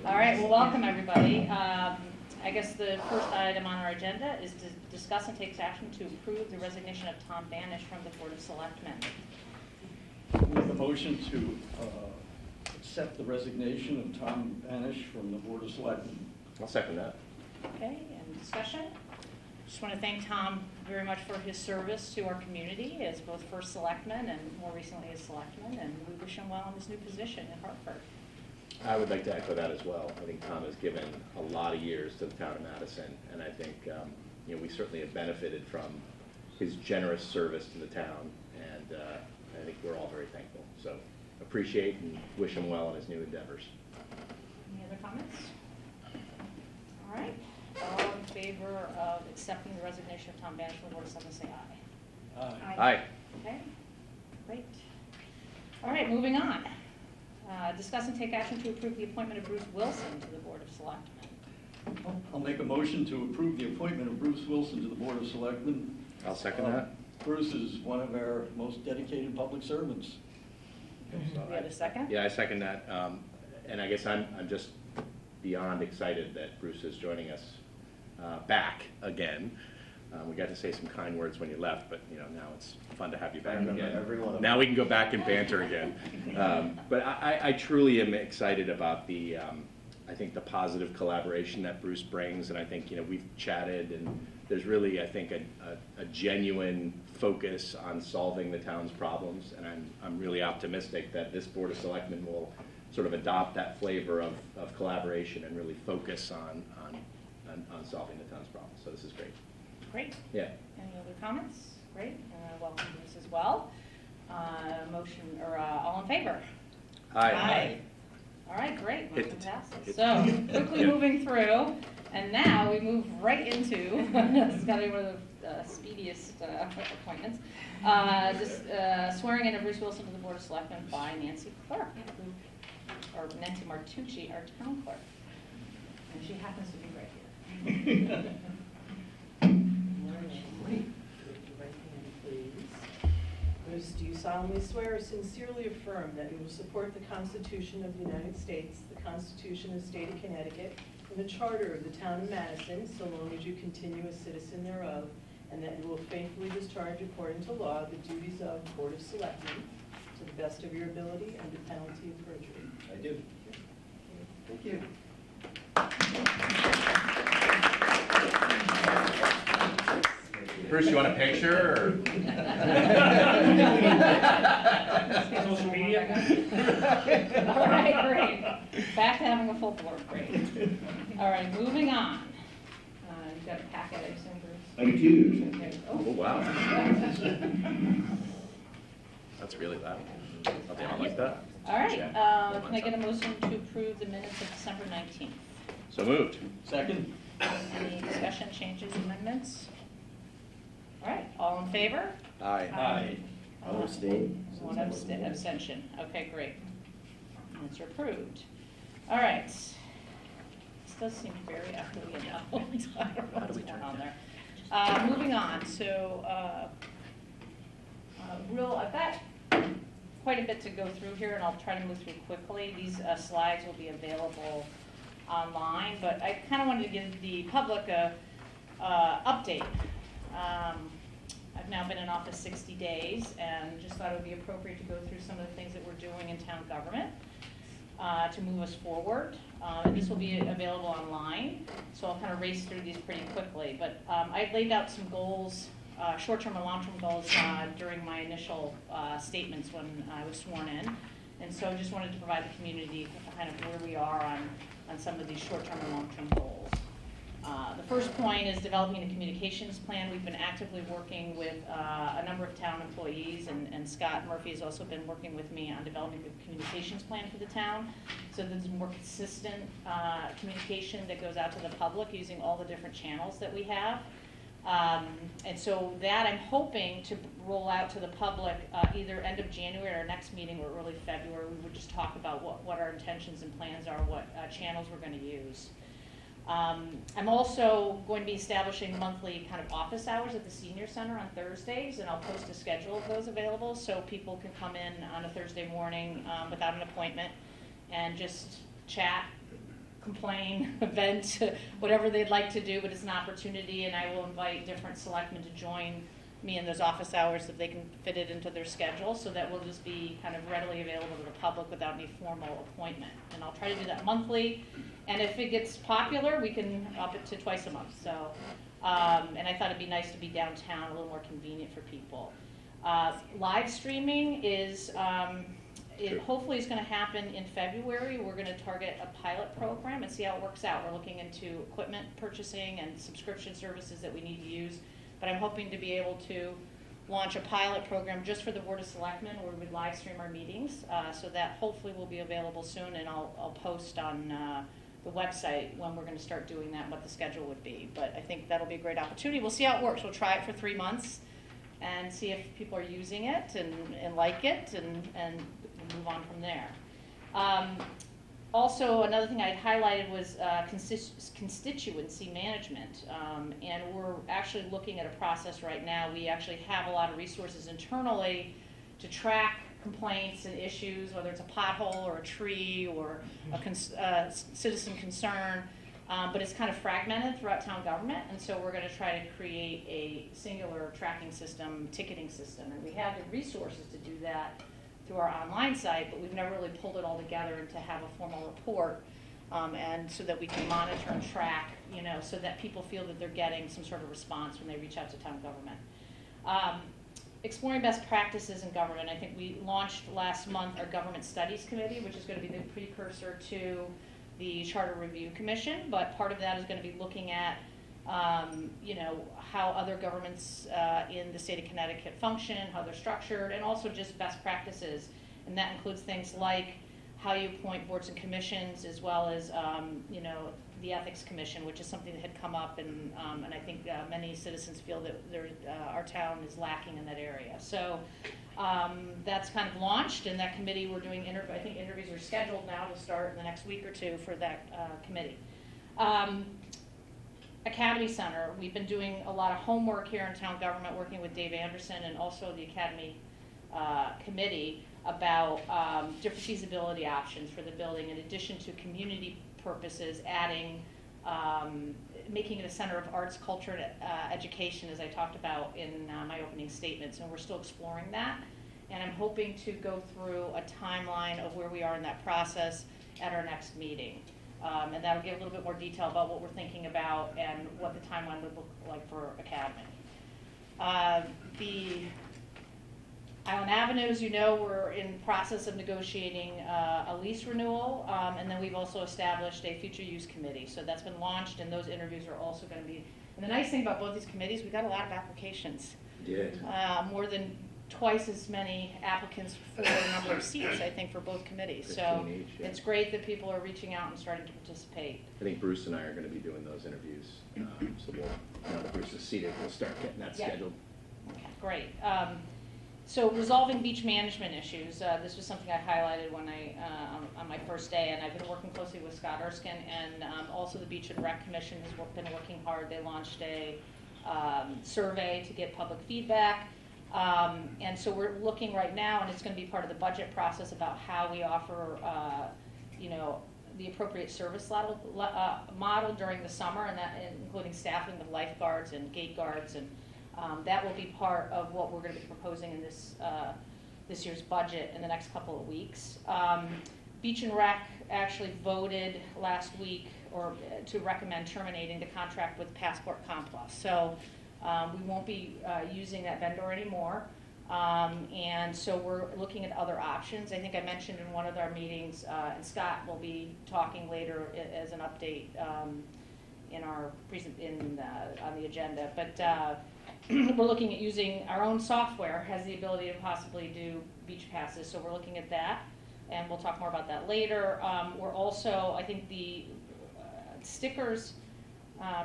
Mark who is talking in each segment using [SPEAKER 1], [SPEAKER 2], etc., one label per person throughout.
[SPEAKER 1] All right, well, welcome everybody. I guess the first item on our agenda is to discuss and take action to approve the resignation of Tom Banish from the Board of Selectmen.
[SPEAKER 2] With the motion to accept the resignation of Tom Banish from the Board of Selectmen.
[SPEAKER 3] I'll second that.
[SPEAKER 1] Okay, and discussion? Just want to thank Tom very much for his service to our community as both first selectman and more recently as selectman, and we wish him well in his new position in Hartford.
[SPEAKER 3] I would like to echo that as well. I think Tom has given a lot of years to the town of Madison, and I think we certainly have benefited from his generous service to the town, and I think we're all very thankful. So appreciate and wish him well in his new endeavors.
[SPEAKER 1] Any other comments? All right. All in favor of accepting the resignation of Tom Banish from the Board of Selectmen, say aye.
[SPEAKER 2] Aye.
[SPEAKER 3] Aye.
[SPEAKER 1] Okay, great. All right, moving on. Discuss and take action to approve the appointment of Bruce Wilson to the Board of Selectmen.
[SPEAKER 2] I'll make a motion to approve the appointment of Bruce Wilson to the Board of Selectmen.
[SPEAKER 3] I'll second that.
[SPEAKER 2] Bruce is one of our most dedicated public servants.
[SPEAKER 1] Do we have a second?
[SPEAKER 3] Yeah, I second that. And I guess I'm just beyond excited that Bruce is joining us back again. We got to say some kind words when you left, but now it's fun to have you back again. Now we can go back and banter again. But I truly am excited about the, I think the positive collaboration that Bruce brings, and I think we've chatted, and there's really, I think, a genuine focus on solving the town's problems, and I'm really optimistic that this Board of Selectmen will sort of adopt that flavor of collaboration and really focus on solving the town's problems. So this is great.
[SPEAKER 1] Great.
[SPEAKER 3] Yeah.
[SPEAKER 1] Any other comments? Great. Welcome Bruce as well. Motion or all in favor?
[SPEAKER 3] Aye.
[SPEAKER 1] Aye. All right, great. Motion
[SPEAKER 3] Hit.
[SPEAKER 1] passes. So quickly moving through, and now we move right into this is got to be one of the speediest appointments. Just swearing in of Bruce Wilson to the Board of Selectmen by Nancy Clerk, or Nancy Martucci, our town clerk, and she happens to be right here.
[SPEAKER 4] Bruce, do you solemnly swear or sincerely affirm that you will support the Constitution of the United States, the Constitution of the State of Connecticut, and the Charter of the Town of Madison, so long as you continue a citizen thereof, and that you will faithfully discharge according to law the duties of Board of Selectmen to the best of your ability under penalty of perjury?
[SPEAKER 2] I do.
[SPEAKER 4] Thank you.
[SPEAKER 3] Bruce, you want a picture? Or?
[SPEAKER 1] Social media. All right, great. Back to having a full board. Great. All right, moving on. You've got a packet, I assume, Bruce?
[SPEAKER 5] I do.
[SPEAKER 1] Okay.
[SPEAKER 3] Oh, wow. That's really loud. I'll be on like that.
[SPEAKER 1] All right. Can I get a motion to approve the minutes of December 19th?
[SPEAKER 3] So moved.
[SPEAKER 2] Second?
[SPEAKER 1] Any discussion, changes, amendments? All right, all in favor?
[SPEAKER 3] Aye.
[SPEAKER 2] Aye.
[SPEAKER 5] I'll abstain.
[SPEAKER 1] One abstention. Okay, great. Minutes are approved. All right. This does seem very echoey and loud. I don't know what's going on there. Moving on. So, I've got quite a bit to go through here, and I'll try to move through quickly. These slides will be available online, but I kind of wanted to give the public a update. I've now been in office 60 days, and just thought it would be appropriate to go through some of the things that we're doing in town government to move us forward. And this will be available online, so I'll kind of race through these pretty quickly. But I laid out some goals, short-term and long-term goals during my initial statements when I was sworn in. And so I just wanted to provide the community kind of where we are on some of these short-term and long-term goals. The first point is developing a communications plan. We've been actively working with a number of town employees, and Scott Murphy has also been working with me on developing a communications plan for the town, so there's more consistent communication that goes out to the public using all the different channels that we have. And so that I'm hoping to roll out to the public either end of January or next meeting or early February. We would just talk about what our intentions and plans are, what channels we're going to use. I'm also going to be establishing monthly kind of office hours at the senior center on Thursdays, and I'll post a schedule of those available so people can come in on a Thursday morning without an appointment and just chat, complain, vent, whatever they'd like to do, but it's an opportunity, and I will invite different selectmen to join me in those office hours if they can fit it into their schedule, so that will just be kind of readily available to the public without any formal appointment. And I'll try to do that monthly, and if it gets popular, we can up it to twice a month. So, and I thought it'd be nice to be downtown, a little more convenient for people. Live streaming is, it hopefully is going to happen in February. We're going to target a pilot program and see how it works out. We're looking into equipment purchasing and subscription services that we need to use. But I'm hoping to be able to launch a pilot program just for the Board of Selectmen where we live stream our meetings. So that hopefully will be available soon, and I'll post on the website when we're going to start doing that and what the schedule would be. But I think that'll be a great opportunity. We'll see how it works. We'll try it for 3 months and see if people are using it and like it, and move on from there. Also, another thing I'd highlighted was constituency management, and we're actually looking at a process right now. We actually have a lot of resources internally to track complaints and issues, whether it's a pothole or a tree or a citizen concern, but it's kind of fragmented throughout town government, and so we're going to try to create a singular tracking system, ticketing system, and we have the resources to do that through our online site, but we've never really pulled it all together and to have a formal report, and so that we can monitor and track, so that people feel that they're getting some sort of response when they reach out to town government. Exploring best practices in government. I think we launched last month our Government Studies Committee, which is going to be the precursor to the Charter Review Commission, but part of that is going to be looking at how other governments in the state of Connecticut function, how they're structured, and also just best practices. And that includes things like how you appoint boards and commissions, as well as, the Ethics Commission, which is something that had come up, and I think many citizens feel that our town is lacking in that area. So that's kind of launched, and that committee, we're doing I think interviews are scheduled now to start in the next week or two for that committee. Academy Center, we've been doing a lot of homework here in town government, working with Dave Anderson and also the Academy Committee about different feasibility options for the building, in addition to community purposes, adding, making it a center of arts, culture, and education, as I talked about in my opening statements, and we're still exploring that. And I'm hoping to go through a timeline of where we are in that process at our next meeting. And that'll give a little bit more detail about what we're thinking about and what the timeline would look like for Academy. The Island Avenue, as you know, we're in process of negotiating a lease renewal, and then we've also established a future use committee. So that's been launched, and those interviews are also going to be. And the nice thing about both these committees, we got a lot of applications.
[SPEAKER 3] Yeah.
[SPEAKER 1] More than twice as many applicants for the number of seats, I think, for both committees. So
[SPEAKER 3] each, yeah.
[SPEAKER 1] It's great that people are reaching out and starting to participate.
[SPEAKER 3] I think Bruce and I are going to be doing those interviews, so we'll, now that Bruce is seated, we'll start getting that scheduled.
[SPEAKER 1] Okay, great. So resolving beach management issues. This was something I highlighted when on my first day, and I've been working closely with Scott Erskine, and also the Beach and Rec Commission has been working hard. They launched a survey to get public feedback. And so we're looking right now, and it's going to be part of the budget process, about how we offer, the appropriate service model during the summer, and that including staffing of lifeguards and gate guards, and that will be part of what we're going to be proposing in this year's budget in the next couple of weeks. Beach and Rec actually voted last week to recommend terminating the contract with Passport Complex. So we won't be using that vendor anymore, and so we're looking at other options. I think I mentioned in one of our meetings, and Scott will be talking later as an update in our on the agenda. But we're looking at using our own software. Has the ability to possibly do beach passes, so we're looking at that, and we'll talk more about that later. We're also, I think the stickers.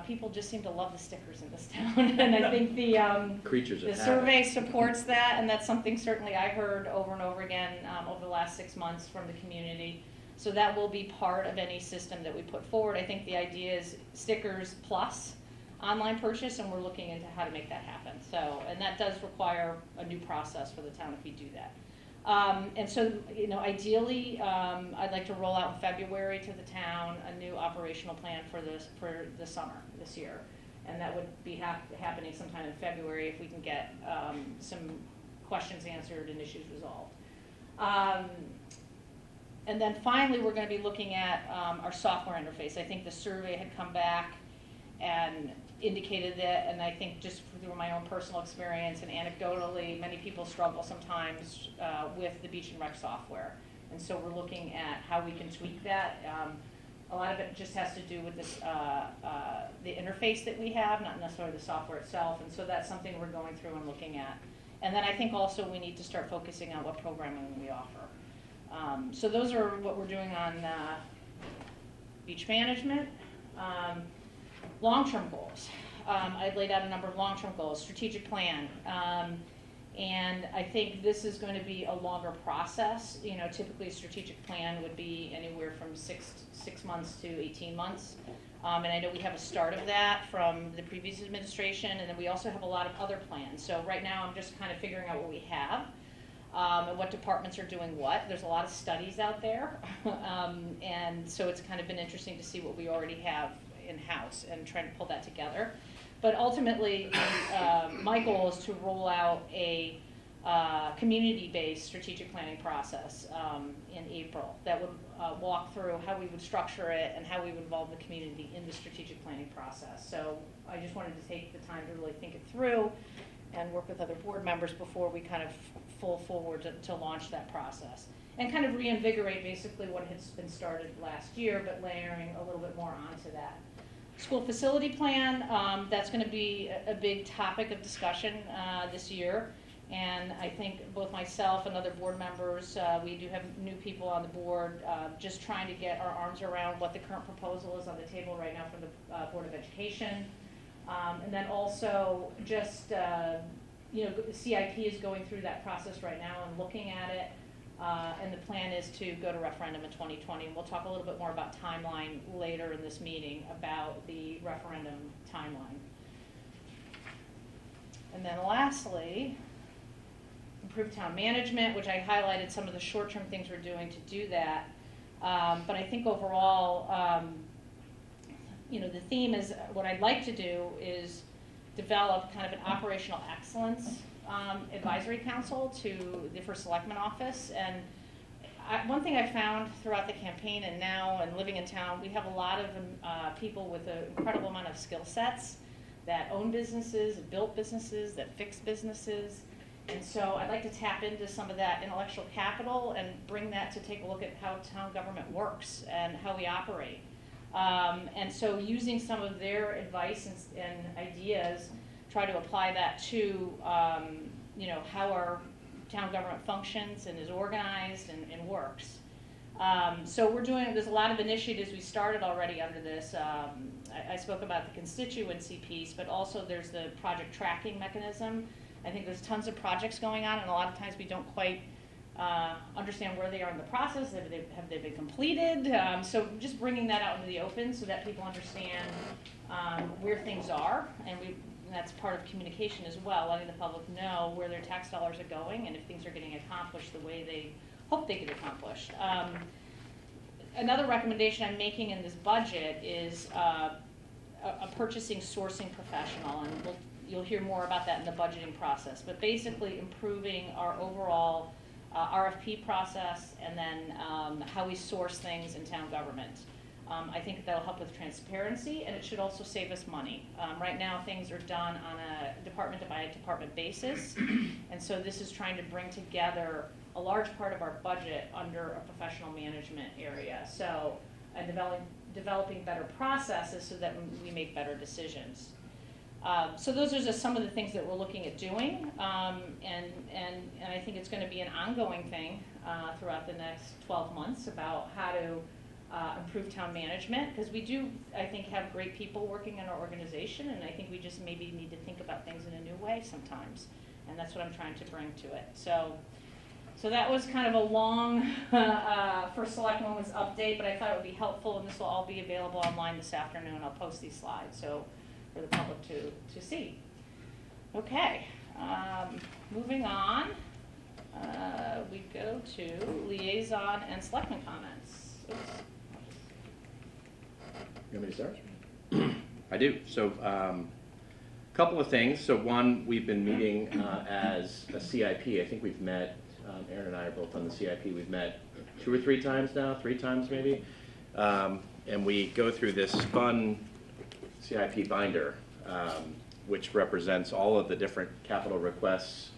[SPEAKER 1] People just seem to love the stickers in this town, and I think the survey supports that, and that's something certainly I heard over and over again over the last 6 months from the community. So that will be part of any system that we put forward. I think the idea is stickers plus online purchase, and we're looking into how to make that happen. So, and that does require a new process for the town if we do that. And so, you know, ideally, I'd like to roll out in February to the town a new operational plan for the summer this year. And that would be happening sometime in February if we can get some questions answered and issues resolved. And then finally, we're going to be looking at our software interface. I think the survey had come back and indicated that, and I think just through my own personal experience and anecdotally, many people struggle sometimes with the Beach and Rec software. And so we're looking at how we can tweak that. A lot of it just has to do with this, the interface that we have, not necessarily the software itself. And so that's something we're going through and looking at. And then I think also we need to start focusing on what programming we offer. So those are what we're doing on beach management. Long-term goals. I've laid out a number of long-term goals, strategic plan. And I think this is going to be a longer process. You know, typically a strategic plan would be anywhere from six months to 18 months. And I know we have a start of that from the previous administration, and then we also have a lot of other plans. So right now I'm just kind of figuring out what we have and what departments are doing what. There's a lot of studies out there. And so it's kind of been interesting to see what we already have in-house and trying to pull that together. But ultimately, my goal is to roll out a community-based strategic planning process in April that would walk through how we would structure it and how we would involve the community in the strategic planning process. So I just wanted to take the time to really think it through and work with other board members before we kind of full forward to launch that process. And kind of reinvigorate basically what has been started last year, but layering a little bit more onto that. School facility plan, that's going to be a big topic of discussion this year. And I think both myself and other board members, we do have new people on the board, just trying to get our arms around what the current proposal is on the table right now from the Board of Education. And then also just, you know, the CIP is going through that process right now and looking at it. And the plan is to go to referendum in 2020. And we'll talk a little bit more about timeline later in this meeting about the referendum timeline. And then lastly, improve town management, which I highlighted some of the short-term things we're doing to do that. But I think overall, you know, the theme is what I'd like to do is develop kind of an operational excellence advisory council to the first Selectmen office. And one thing I found throughout the campaign and now and living in town, we have a lot of people with an incredible amount of skill sets that own businesses, built businesses, that fix businesses. And so I'd like to tap into some of that intellectual capital and bring that to take a look at how town government works and how we operate. And so using some of their advice and ideas, try to apply that to, you know, how our town government functions and is organized and works. So we're doing, there's a lot of initiatives we started already under this. I spoke about the constituency piece, but also there's the project tracking mechanism. I think there's tons of projects going on, and a lot of times we don't quite understand where they are in the process. Have they been completed? So just bringing that out into the open so that people understand where things are, and that's part of communication as well, letting the public know where their tax dollars are going and if things are getting accomplished the way they hope they get accomplished. Another recommendation I'm making in this budget is a purchasing sourcing professional, and you'll hear more about that in the budgeting process, but basically improving our overall RFP process and then how we source things in town government. I think that'll help with transparency, and it should also save us money. Right now things are done on a department by department basis, and so this is trying to bring together a large part of our budget under a professional management area. So developing better processes so that we make better decisions. So those are just some of the things that we're looking at doing, and I think it's going to be an ongoing thing throughout the next 12 months about how to improve town management, because we do, I think, have great people working in our organization, and I think we just maybe need to think about things in a new way sometimes, and that's what I'm trying to bring to it. So So that was kind of a long first select moments update, but I thought it would be helpful, and this will all be available online this afternoon. I'll post these slides so for the public to see. Okay, moving on, we go to liaison and selectmen comments. Oops.
[SPEAKER 3] You want me to start? I do. So couple of things. So one, we've been meeting as a CIP. I think we've met, Aaron and I are both on the CIP. We've met 2 or 3 times now, 3 times maybe. And we go through this fun CIP binder, which represents all of the different capital requests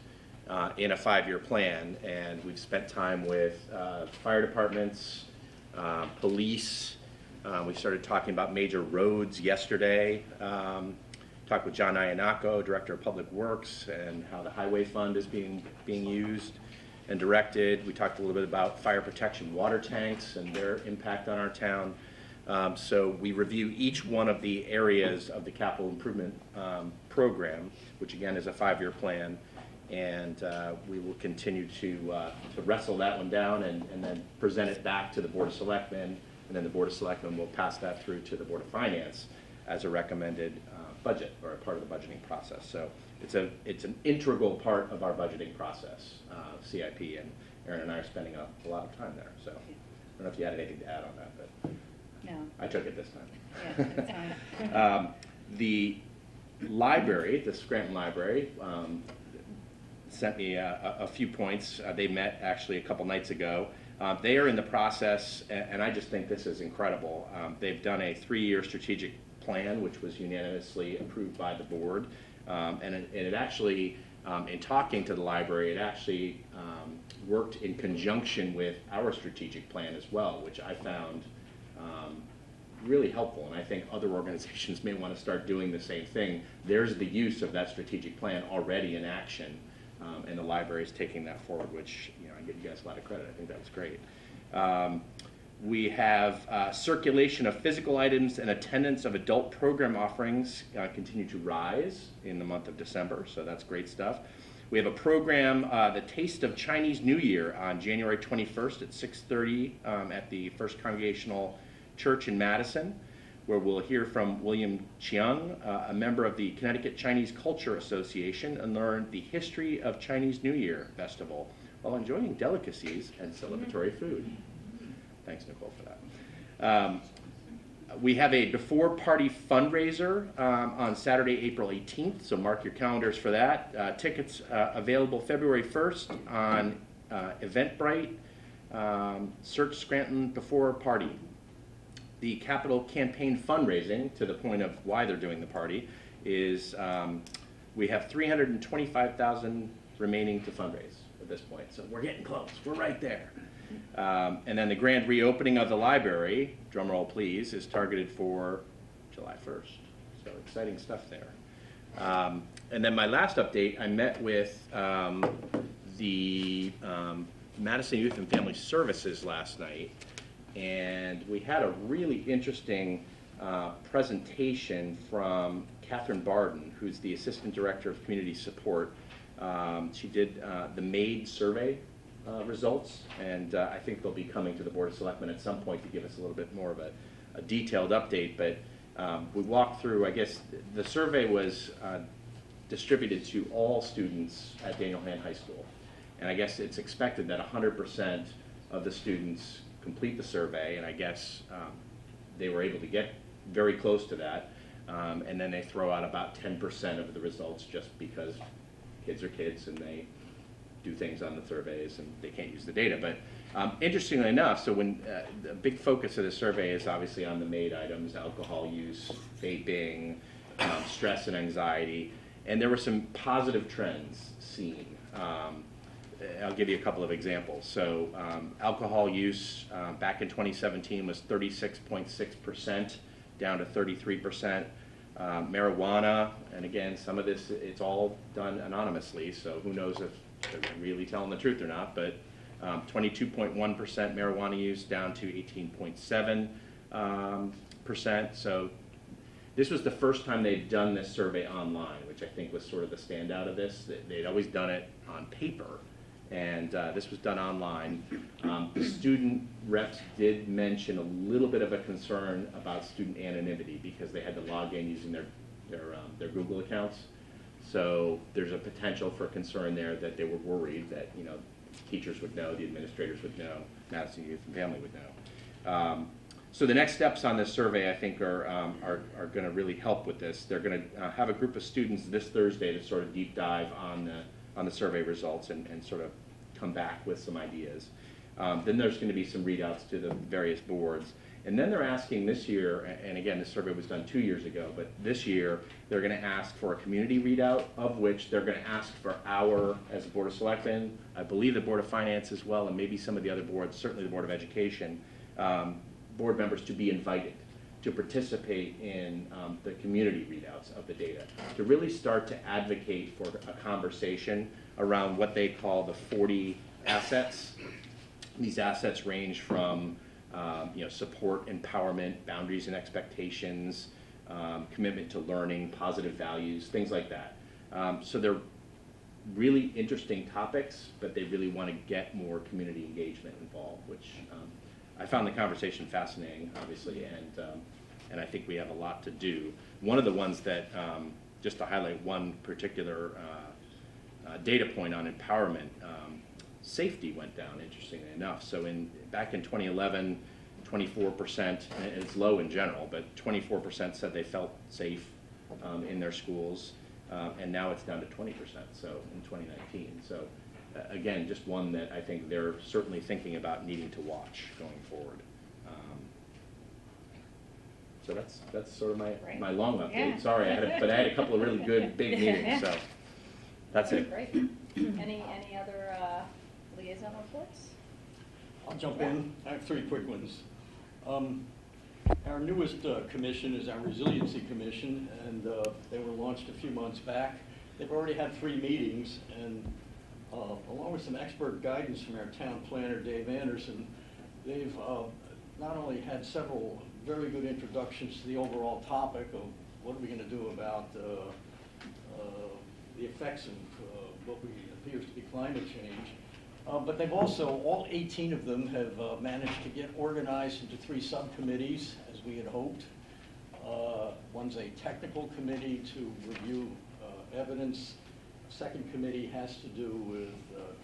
[SPEAKER 3] in a 5-year plan. And we've spent time with fire departments, police. We started talking about major roads yesterday. Talked with John Iannacco, Director of Public Works, and how the highway fund is being used and directed. We talked a little bit about fire protection water tanks and their impact on our town. So we review each one of the areas of the capital improvement program, which again is a 5-year plan, and we will continue to wrestle that one down and then present it back to the Board of Selectmen, and then the Board of Selectmen will pass that through to the Board of Finance as a recommended budget or a part of the budgeting process. So it's an integral part of our budgeting process, CIP, and Aaron and I are spending a lot of time there. So I don't know if you had anything to add on that, but
[SPEAKER 1] No.
[SPEAKER 3] I took it this time.
[SPEAKER 1] Yeah, that's fine.
[SPEAKER 3] The library, the Scranton Library, sent me a few points. They met actually a couple nights ago. They are in the process, and I just think this is incredible. They've done a 3-year strategic plan, which was unanimously approved by the board. And it actually, in talking to the library, it actually worked in conjunction with our strategic plan as well, which I found really helpful. And I think other organizations may want to start doing the same thing. There's the use of that strategic plan already in action, and the library is taking that forward, which I give you guys a lot of credit. I think that was great. We have circulation of physical items and attendance of adult program offerings continue to rise in the month of December, so that's great stuff. We have a program, the Taste of Chinese New Year, on January 21st at 6:30 at the First Congregational Church in Madison, where we'll hear from William Chiang, a member of the Connecticut Chinese Culture Association, and learn the history of Chinese New Year Festival while enjoying delicacies and celebratory food. Thanks, Nicole, for that. We have a before party fundraiser on Saturday, April 18th, so mark your calendars for that. Tickets available February 1st on Eventbrite. Search Scranton Before Party. The capital campaign fundraising, to the point of why they're doing the party, is we have $325,000 remaining to fundraise at this point, so we're getting close. We're right there. And then the grand reopening of the library, drum roll please, is targeted for July 1st. So exciting stuff there. And then my last update, I met with the Madison Youth and Family Services last night, and we had a really interesting presentation from Catherine Barden, who's the Assistant Director of Community Support. She did the MAID survey results, and I think they'll be coming to the Board of Selectmen at some point to give us a little bit more of a detailed update, but we walked through, I guess, the survey was distributed to all students at Daniel Hand High School, and I guess it's expected that 100% of the students complete the survey, and I guess they were able to get very close to that, and then they throw out about 10% of the results just because kids are kids and they do things on the surveys and they can't use the data. But interestingly enough, so when the big focus of the survey is obviously on the MAID items, alcohol use, vaping, stress and anxiety, and there were some positive trends seen. I'll give you a couple of examples. So alcohol use back in 2017 was 36.6%, down to 33%. Marijuana, and again, some of this, it's all done anonymously, so who knows if they're really telling the truth or not, but 22.1% marijuana use down to 18.7%. So this was the first time they'd done this survey online, which I think was sort of the standout of this. They'd always done it on paper, And this was done online. The student reps did mention a little bit of a concern about student anonymity because they had to log in using their Google accounts. So there's a potential for concern there that they were worried that, you know, teachers would know, the administrators would know, Madison Youth and Family would know. So the next steps on this survey, I think, are going to really help with this. They're going to have a group of students this Thursday to sort of deep dive on the survey results and sort of come back with some ideas. Then there's going to be some readouts to the various boards. And then they're asking this year, and again, this survey was done 2 years ago, but this year they're going to ask for a community readout, of which they're going to ask for as a Board of Selectmen, I believe the Board of Finance as well, and maybe some of the other boards, certainly the Board of Education, board members to be invited to participate in the community readouts of the data, to really start to advocate for a conversation around what they call the 40 assets. These assets range from support, empowerment, boundaries and expectations, commitment to learning, positive values, things like that. So they're really interesting topics, but they really want to get more community engagement involved, which I found the conversation fascinating, obviously, and I think we have a lot to do. One of the ones that, just to highlight one particular data point on empowerment, safety went down, interestingly enough. So back in 2011, 24%, and it's low in general, but 24% said they felt safe in their schools, and now it's down to 20%, so in 2019. So again, just one that I think they're certainly thinking about needing to watch going forward. So that's sort of my long update.
[SPEAKER 1] Yeah.
[SPEAKER 3] Sorry, but I had a couple of really good big meetings, so that's it.
[SPEAKER 1] Great. Any other liaison reports?
[SPEAKER 2] I'll jump in. I have 3 quick ones. Our newest commission is our Resiliency Commission, and they were launched a few months back. They've already had 3 meetings, and along with some expert guidance from our town planner, Dave Anderson, they've not only had several very good introductions to the overall topic of what are we going to do about the effects of what appears to be climate change, but they've also, all 18 of them have managed to get organized into 3 subcommittees, as we had hoped. One's a technical committee to review evidence. A second committee has to do with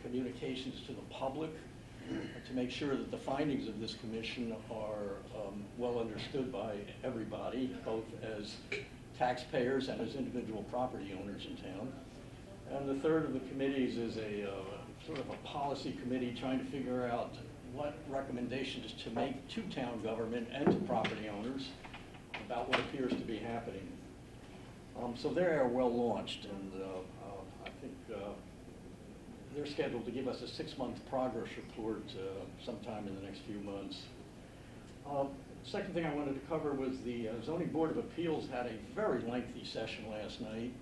[SPEAKER 2] communications to the public to make sure that the findings of this commission are well understood by everybody, both as taxpayers and as individual property owners in town. And the third of the committees is a sort of a policy committee trying to figure out what recommendations to make to town government and to property owners about what appears to be happening. So they are well launched, and I think they're scheduled to give us a 6-month progress report sometime in the next few months. Second thing I wanted to cover was the Zoning Board of Appeals had a very lengthy session last night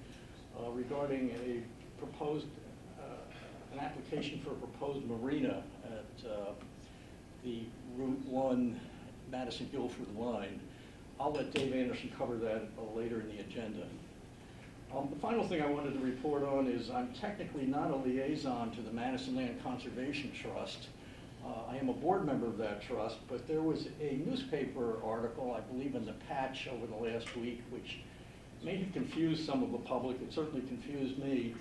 [SPEAKER 2] regarding a proposed, an application for a proposed marina at the Route 1 Madison-Guilford line. I'll let Dave Anderson cover that later in the agenda. The final thing I wanted to report on is I'm technically not a liaison to the Madison Land Conservation Trust. I am a board member of that trust, but there was a newspaper article, I believe in the Patch over the last week, which may have confused some of the public. It certainly confused me.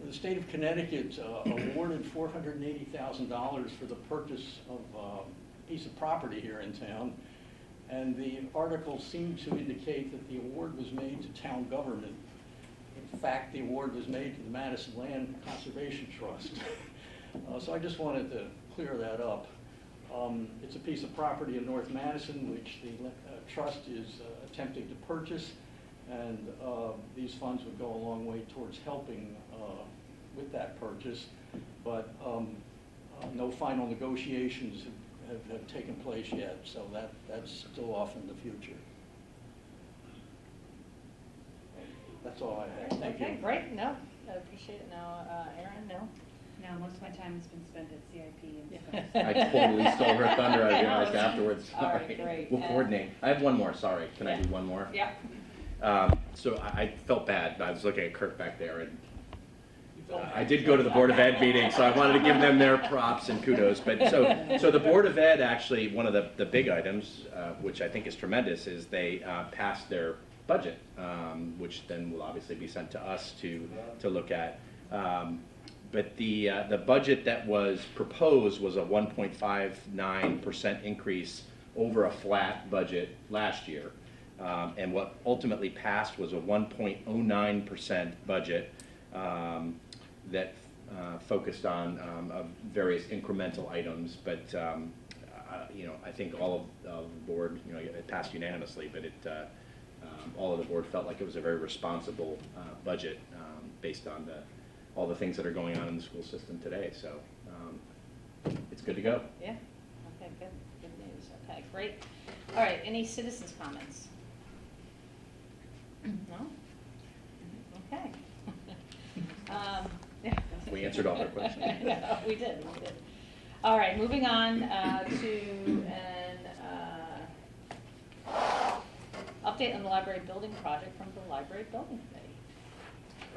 [SPEAKER 2] The state of Connecticut awarded $480,000 for the purchase of a piece of property here in town. And the article seemed to indicate that the award was made to town government. In fact, the award was made to the Madison Land Conservation Trust. So I just wanted to clear that up. It's a piece of property in North Madison which the trust is attempting to purchase, and these funds would go a long way towards helping with that purchase. But no final negotiations have taken place yet, so that's still off in the future. That's all I have. Thank you.
[SPEAKER 1] Okay, great. No, I appreciate it. Now, Erin, no?
[SPEAKER 6] No, most of my time has been spent at CIP and
[SPEAKER 1] Yeah.
[SPEAKER 6] stuff.
[SPEAKER 3] I totally stole her thunder, I realized afterwards.
[SPEAKER 1] All right, great.
[SPEAKER 3] We'll coordinate. I have one more, sorry. Can I do one more?
[SPEAKER 1] Yeah.
[SPEAKER 3] So I felt bad. I was looking at Kirk back there, and I did go to the Board of Ed meeting, so I wanted to give them their props and kudos. But so the Board of Ed actually, one of the big items, which I think is tremendous, is they passed their budget, which then will obviously be sent to us to look at. But the budget that was proposed was a 1.59% increase over a flat budget last year. And what ultimately passed was a 1.09% budget that focused on various incremental items. But you know, I think all of the board, you know, it passed unanimously, but all of the board felt like it was a very responsible budget based on all the things that are going on in the school system today. So it's good to go.
[SPEAKER 1] Yeah, okay, good news, okay, great. All right, any citizens' comments? No? Okay. Yeah.
[SPEAKER 3] We answered all their questions.
[SPEAKER 1] No, we did. All right, moving on to an update on the library building project from the library building committee.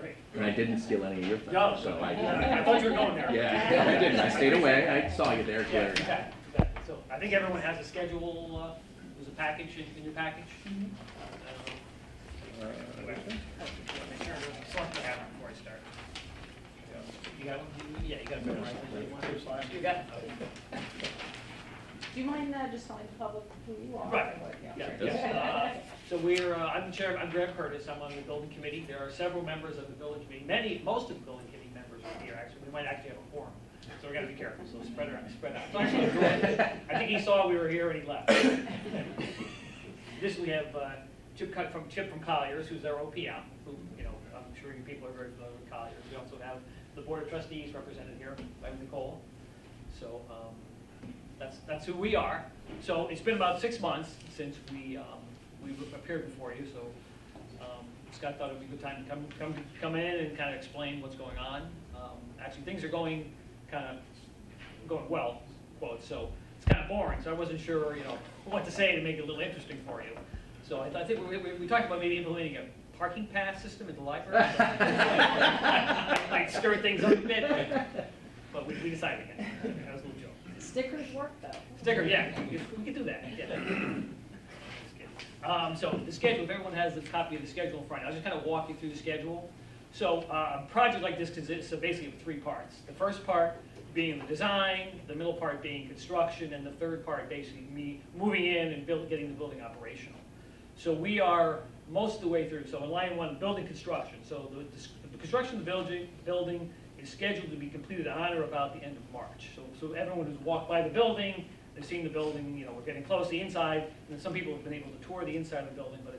[SPEAKER 7] Great.
[SPEAKER 3] And I didn't steal any of your thunder,
[SPEAKER 7] No,
[SPEAKER 3] so
[SPEAKER 7] I thought you were going there.
[SPEAKER 3] Yeah, I didn't. I stayed away. I saw you there.
[SPEAKER 7] Yeah, exactly. So I think everyone has a schedule, there's a package in your package. Make sure something happens before I start. You got one? Yeah, you got it. You got it?
[SPEAKER 1] Do you mind just telling the public who you are?
[SPEAKER 7] Right.
[SPEAKER 1] Yeah.
[SPEAKER 7] Yes. So I'm the chair, I'm Graham Curtis, I'm on the building committee. There are several members of the building committee, most of the building committee members are here, actually. We might actually have a quorum, so we gotta be careful, so spread out. So actually, I think he saw we were here and he left. This we have Chip from Colliers, who's our OPM, who, you know, I'm sure you people are very familiar with Colliers. We also have the Board of Trustees represented here by Nicole. So that's who we are. So it's been about 6 months since we appeared before you. So Scott thought it would be a good time to come in and kind of explain what's going on. Actually, things are going well, quote. So it's kind of boring. So I wasn't sure, you know, what to say to make it a little interesting for you. So I think we talked about maybe implementing a parking pass system at the library. So might stir things up a bit, but we decided again. That was a little joke.
[SPEAKER 1] Stickers work though.
[SPEAKER 7] Sticker, yeah, we can do that. Yeah. So the schedule, if everyone has a copy of the schedule in front, I'll just kind of walk you through the schedule. So a project like this consists of basically 3 parts. The first part being the design, the middle part being construction, and the third part basically me moving in and getting the building operational. So we are most of the way through. So in line 1, building construction. So the construction of the building is scheduled to be completed on or about the end of March. So everyone who's walked by the building, they've seen the building, you know, we're getting close to the inside, and then some people have been able to tour the inside of the building, but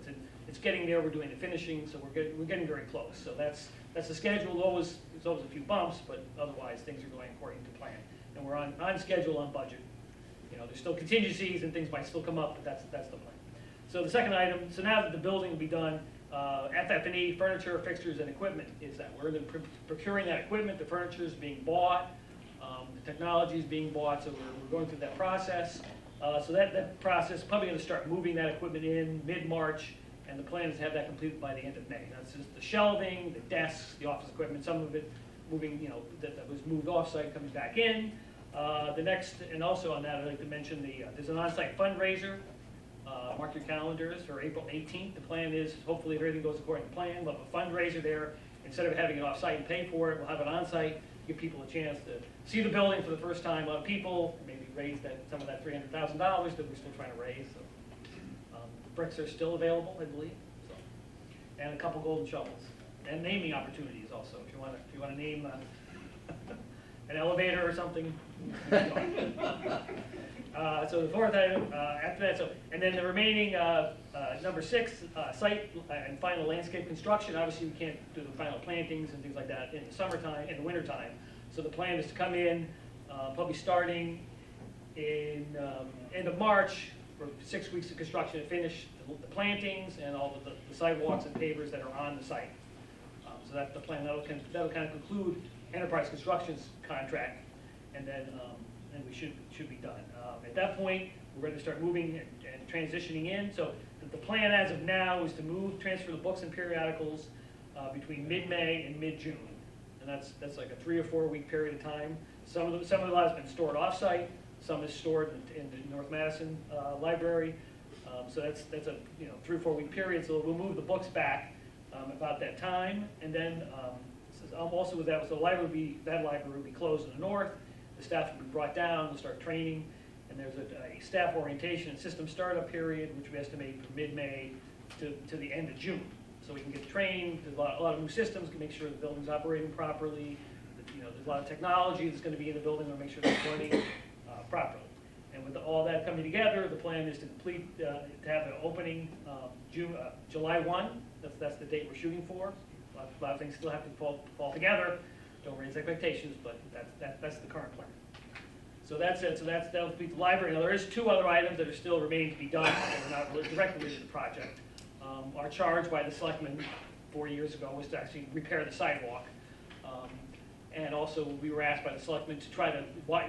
[SPEAKER 7] it's getting there, we're doing the finishing, so we're getting very close. So that's the schedule. There's always a few bumps, but otherwise things are going according to plan. And we're on schedule, on budget. You know, there's still contingencies and things might still come up, but that's the plan. So the second item, so now that the building will be done, FF&E, furniture, fixtures, and equipment is that. We're procuring that equipment, the furniture is being bought, the technology is being bought, so we're going through that process. So that process, probably going to start moving that equipment in mid-March, and the plan is to have that completed by the end of May. That's just the shelving, the desks, the office equipment, some of it moving, you know, that was moved off-site coming back in. The next, and also on that, I'd like to mention there's an on-site fundraiser. Mark your calendars for April 18th. The plan is, hopefully, if everything goes according to plan, we'll have a fundraiser there. Instead of having it off-site and pay for it, we'll have it on-site, give people a chance to see the building for the first time. A lot of people, maybe raise some of that $300,000 that we're still trying to raise. So, the bricks are still available, I believe, so. And a couple golden shovels. And naming opportunities also, if you want to name an elevator or something. So the fourth item, after that, and then the remaining, number 6, site and final landscape construction. Obviously, we can't do the final plantings and things like that in the summertime, in the wintertime. So the plan is to come in, probably starting in end of March for 6 weeks of construction to finish the plantings and all the sidewalks and pavers that are on the site. So that's the plan. That'll kind of conclude Enterprise Construction's contract, and then we should be done. At that point, we're ready to start moving and transitioning in. So the plan as of now is to transfer the books and periodicals between mid-May and mid-June. and that's like a 3 or 4 week period of time. Some of the lot has been stored off-site, some is stored in the North Madison library. So that's a 3 or 4 week period. So we'll move the books back about that time, and then also with that, so the library will be closed in the north. The staff will be brought down. We'll start training, and there's a staff orientation and system startup period, which we estimate from mid-May to the end of June. So we can get trained. There's a lot of new systems to make sure the building's operating properly. There's a lot of technology that's going to be in the building to make sure it's running properly. And with all that coming together, the plan is to complete, to have an opening July 1. That's the date we're shooting for. A lot of things still have to fall together. Don't raise expectations, but that's the current plan. So that's it. So that'll complete the library. Now there is 2 other items that are still remaining to be done that are not directly related to the project. Our charge by the Selectmen 4 years ago was to actually repair the sidewalk. And also we were asked by the Selectmen to try to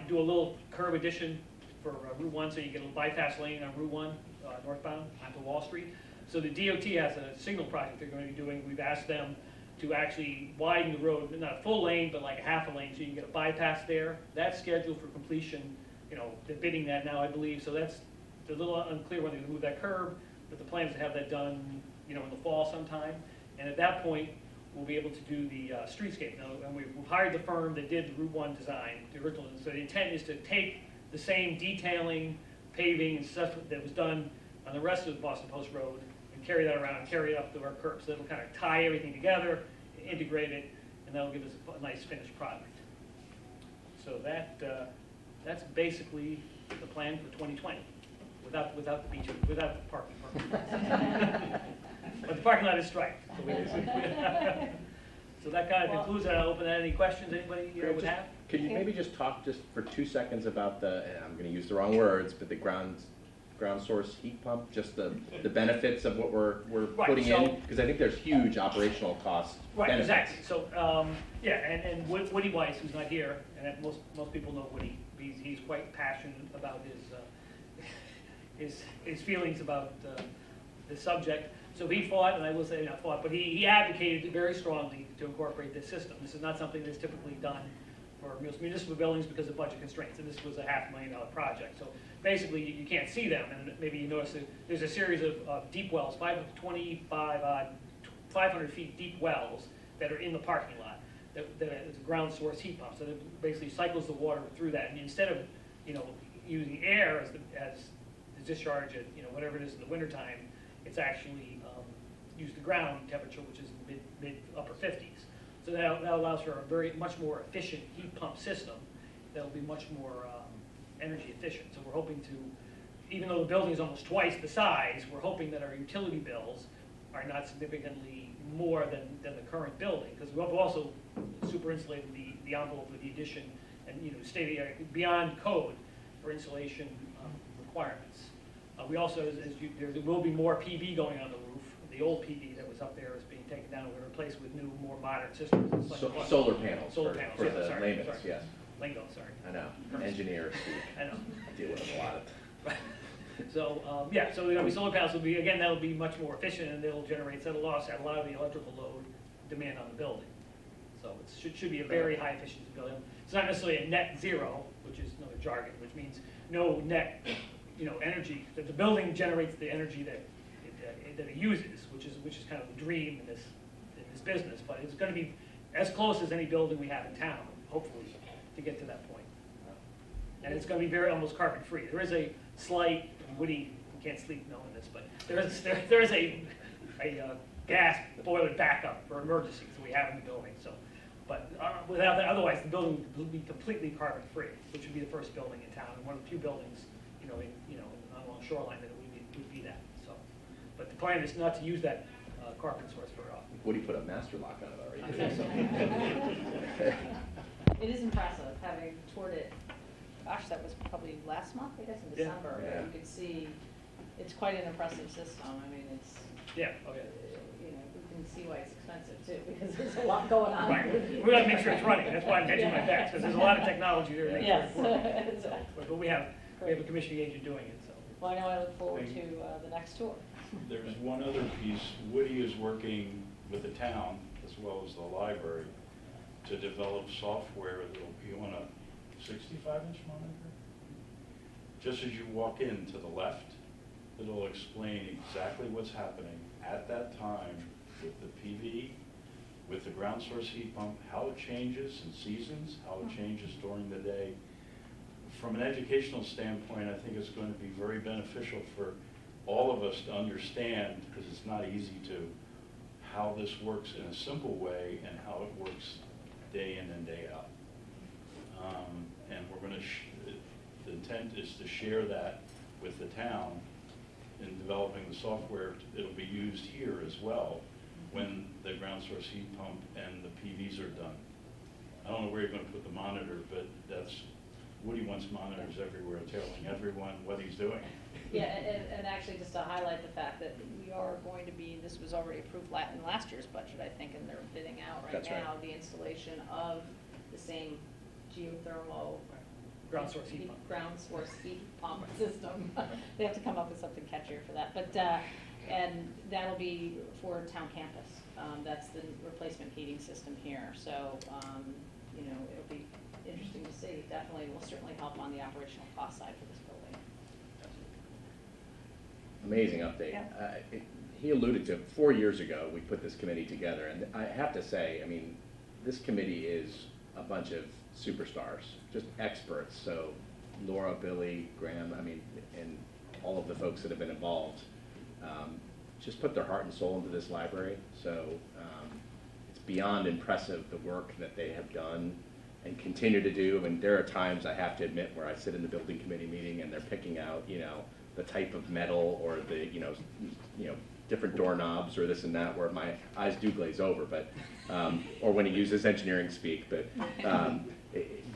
[SPEAKER 7] do a little curb addition for Route 1, so you get a little bypass lane on Route 1 northbound onto Wall Street. So the DOT has a signal project they're going to be doing. We've asked them to actually widen the road, not a full lane, but like a half a lane, so you can get a bypass there. That's scheduled for completion. They're bidding that now, I believe. So it's a little unclear when they're going to move that curb, but the plan is to have that done, in the fall sometime. And at that point, we'll be able to do the streetscape. Now, and we've hired the firm that did the Route 1 design, the original. So the intent is to take the same detailing, paving, and stuff that was done on the rest of the Boston Post Road and carry that around and carry it up to our curbs. So it'll kind of tie everything together, integrate it, and that'll give us a nice finished product. So that's basically the plan for 2020, without the beach, without the parking. But the parking lot is striped. So that kind of concludes it. I'll open to any questions anybody would have.
[SPEAKER 3] Could you maybe just talk just for 2 seconds about I'm going to use the wrong words, but the ground source heat pump, just the benefits of what we're putting in? Because I think there's huge operational costs.
[SPEAKER 7] Right,
[SPEAKER 3] benefits.
[SPEAKER 7] exactly. So, and Woody Weiss, who's not here, and most people know Woody, he's quite passionate about his feelings about the subject. So he fought, and I will say not fought, but he advocated very strongly to incorporate this system. This is not something that's typically done for municipal buildings because of budget constraints, and this was a $500,000 project. So basically, you can't see them, and maybe you notice that there's a series of deep wells, 500 feet deep wells that are in the parking lot. That is a ground source heat pump, so it basically cycles the water through that. And instead of using air as the discharge at whatever it is in the wintertime, it's actually use the ground temperature, which is mid upper 50s. So that allows for a much more efficient heat pump system that'll be much more energy efficient. So we're hoping to, even though the building is almost twice the size, we're hoping that our utility bills are not significantly more than the current building, because we've also super insulated the envelope of the addition and state beyond code for insulation requirements. We also, there will be more PV going on the roof. The old PV that was up there is being taken down. We're replaced with new, more modern systems.
[SPEAKER 3] Solar panels.
[SPEAKER 7] Solar panels.
[SPEAKER 3] For the layman, yes.
[SPEAKER 7] Lingo, sorry.
[SPEAKER 3] I know. Engineers.
[SPEAKER 7] I know.
[SPEAKER 3] I deal with them a lot.
[SPEAKER 7] So so there'll be solar panels. That'll be much more efficient, and that'll offset a lot of the electrical load demand on the building. So it should be a very high efficiency building. It's not necessarily a net zero, which is another jargon, which means no net energy, that the building generates the energy that it uses, which is kind of the dream in this business. But it's going to be as close as any building we have in town, hopefully, to get to that point. And it's going to be almost carbon free. There is a slight, Woody, you can't sleep knowing this, but there is a gas boiler backup for emergencies that we have in the building. So, but without that, otherwise the building would be completely carbon free, which would be the first building in town and one of the few buildings along shoreline that would be that. So, but the plan is not to use that carbon source very often.
[SPEAKER 3] Woody put a master lock on it already.
[SPEAKER 1] It is impressive having toured it. Gosh, that was probably last month, I guess, in December.
[SPEAKER 3] Yeah.
[SPEAKER 1] You could see it's quite an impressive system. I mean, it's you can see why it's expensive too, because there's a lot going on.
[SPEAKER 7] Right. We got to make sure it's running. That's why I'm hedging my bets, because there's a lot of technology there. To make
[SPEAKER 1] Yes,
[SPEAKER 7] sure it's working.
[SPEAKER 1] exactly.
[SPEAKER 7] But we have a commissioning agent doing it. So.
[SPEAKER 1] Well, I know I look forward to the next tour.
[SPEAKER 8] There's one other piece. Woody is working with the town as well as the library to develop software that'll be on a 65-inch monitor. Just as you walk in to the left, it'll explain exactly what's happening at that time with the PV, with the ground source heat pump, how it changes in seasons, how it changes during the day. From an educational standpoint, I think it's going to be very beneficial for all of us to understand, because it's not easy to, how this works in a simple way and how it works day in and day out. And we're going to, the intent is to share that with the town in developing the software. It'll be used here as well when the ground source heat pump and the PVs are done. I don't know where you're going to put the monitor, but that's, Woody wants monitors everywhere, telling everyone what he's doing.
[SPEAKER 1] Yeah, and actually just to highlight the fact that we are going to be, this was already approved in last year's budget, I think, and they're bidding out right
[SPEAKER 3] That's right.
[SPEAKER 1] now the installation of the same geothermal
[SPEAKER 7] Ground source heat pump.
[SPEAKER 1] ground source heat pump system. They have to come up with something catchier for that, but and that'll be for town campus. That's the replacement heating system here. So you know, it'll be interesting to see. Definitely will certainly help on the operational cost side for this building.
[SPEAKER 3] Amazing update.
[SPEAKER 1] Yeah.
[SPEAKER 3] He alluded to, 4 years ago, we put this committee together, and I have to say, I mean, this committee is a bunch of superstars, just experts. So Laura, Billy, Graham, I mean, and all of the folks that have been involved, just put their heart and soul into this library. So it's beyond impressive, the work that they have done and continue to do. And there are times, I have to admit, where I sit in the building committee meeting and they're picking out, you know, the type of metal or the, you know, different doorknobs or this and that, where my eyes do glaze over, but, or when he uses engineering speak, but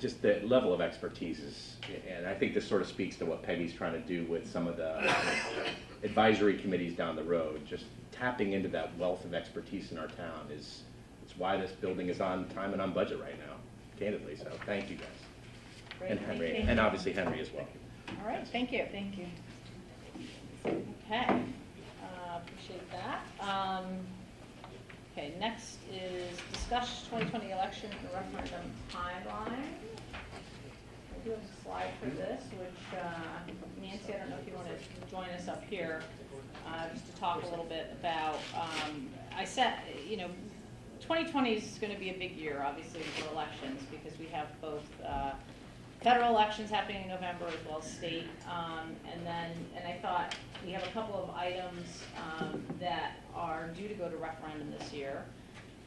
[SPEAKER 3] just the level of expertise is, and I think this sort of speaks to what Peggy's trying to do with some of the advisory committees down the road. Just tapping into that wealth of expertise in our town is, it's why this building is on time and on budget right now, candidly, so thank you guys.
[SPEAKER 1] Great,
[SPEAKER 3] And
[SPEAKER 1] thank
[SPEAKER 3] Henry,
[SPEAKER 1] you.
[SPEAKER 3] and obviously Henry as well.
[SPEAKER 1] All right, thank you. Thank you. Okay, appreciate that. Okay, next is discuss 2020 election and referendum timeline. I do have a slide for this, which Nancy, I don't know if you want to join us up here, just to talk a little bit about, I said, you know, 2020 is going to be a big year, obviously, for elections, because we have both federal elections happening in November as well as state, and I thought we have a couple of items that are due to go to referendum this year,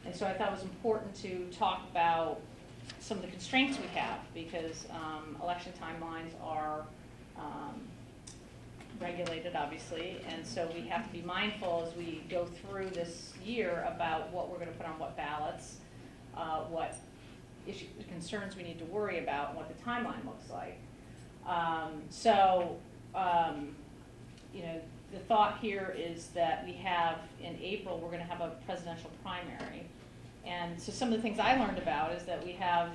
[SPEAKER 1] and so I thought it was important to talk about some of the constraints we have, because election timelines are regulated, obviously, and so we have to be mindful as we go through this year about what we're going to put on what ballots, what issues, concerns we need to worry about, and what the timeline looks like. You know, the thought here is that we have, in April, we're going to have a presidential primary. And so some of the things I learned about is that we have,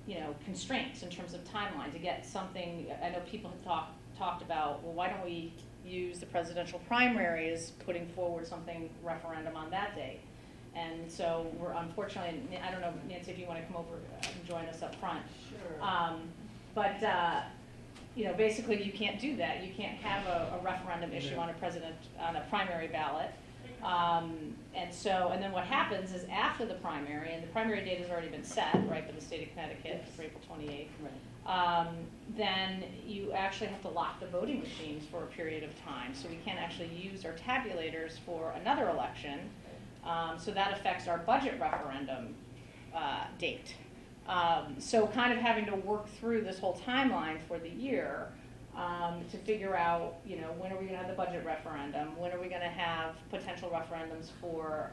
[SPEAKER 1] you know, constraints in terms of timeline to get something. I know people have talked about, well, why don't we use the presidential primary as putting forward something referendum on that date? And so we're unfortunately, I don't know, Nancy, if you want to come over and join us up front.
[SPEAKER 4] Sure.
[SPEAKER 1] You know, basically you can't do that. You can't have a referendum issue on a primary ballot. And then what happens is after the primary, and the primary date has already been set, right, for the state of Connecticut, for April 28th.
[SPEAKER 4] Right.
[SPEAKER 1] Then you actually have to lock the voting machines for a period of time. So we can't actually use our tabulators for another election. So that affects our budget referendum date. So kind of having to work through this whole timeline for the year to figure out, you know, when are we going to have the budget referendum? When are we going to have potential referendums for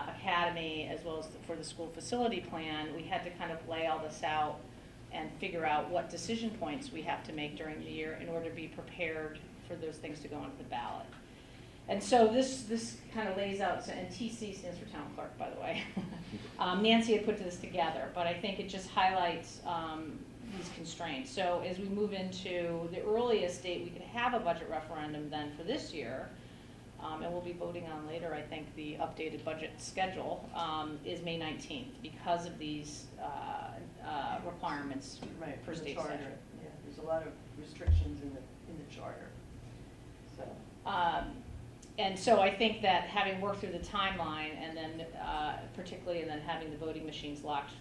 [SPEAKER 1] academy as well as for the school facility plan? We had to kind of lay all this out and figure out what decision points we have to make during the year in order to be prepared for those things to go onto the ballot. And so this kind of lays out, and TC stands for town clerk, by the way. Nancy had put this together, but I think it just highlights these constraints. So as we move into the earliest date we could have a budget referendum then for this year and we'll be voting on later, I think, the updated budget schedule, is May 19th because of these requirements
[SPEAKER 4] Right,
[SPEAKER 1] for
[SPEAKER 4] the
[SPEAKER 1] state
[SPEAKER 4] charter.
[SPEAKER 1] statute.
[SPEAKER 4] Yeah, there's a lot of restrictions in the charter, so.
[SPEAKER 1] And so I think that having worked through the timeline and then particularly and then having the voting machines locked,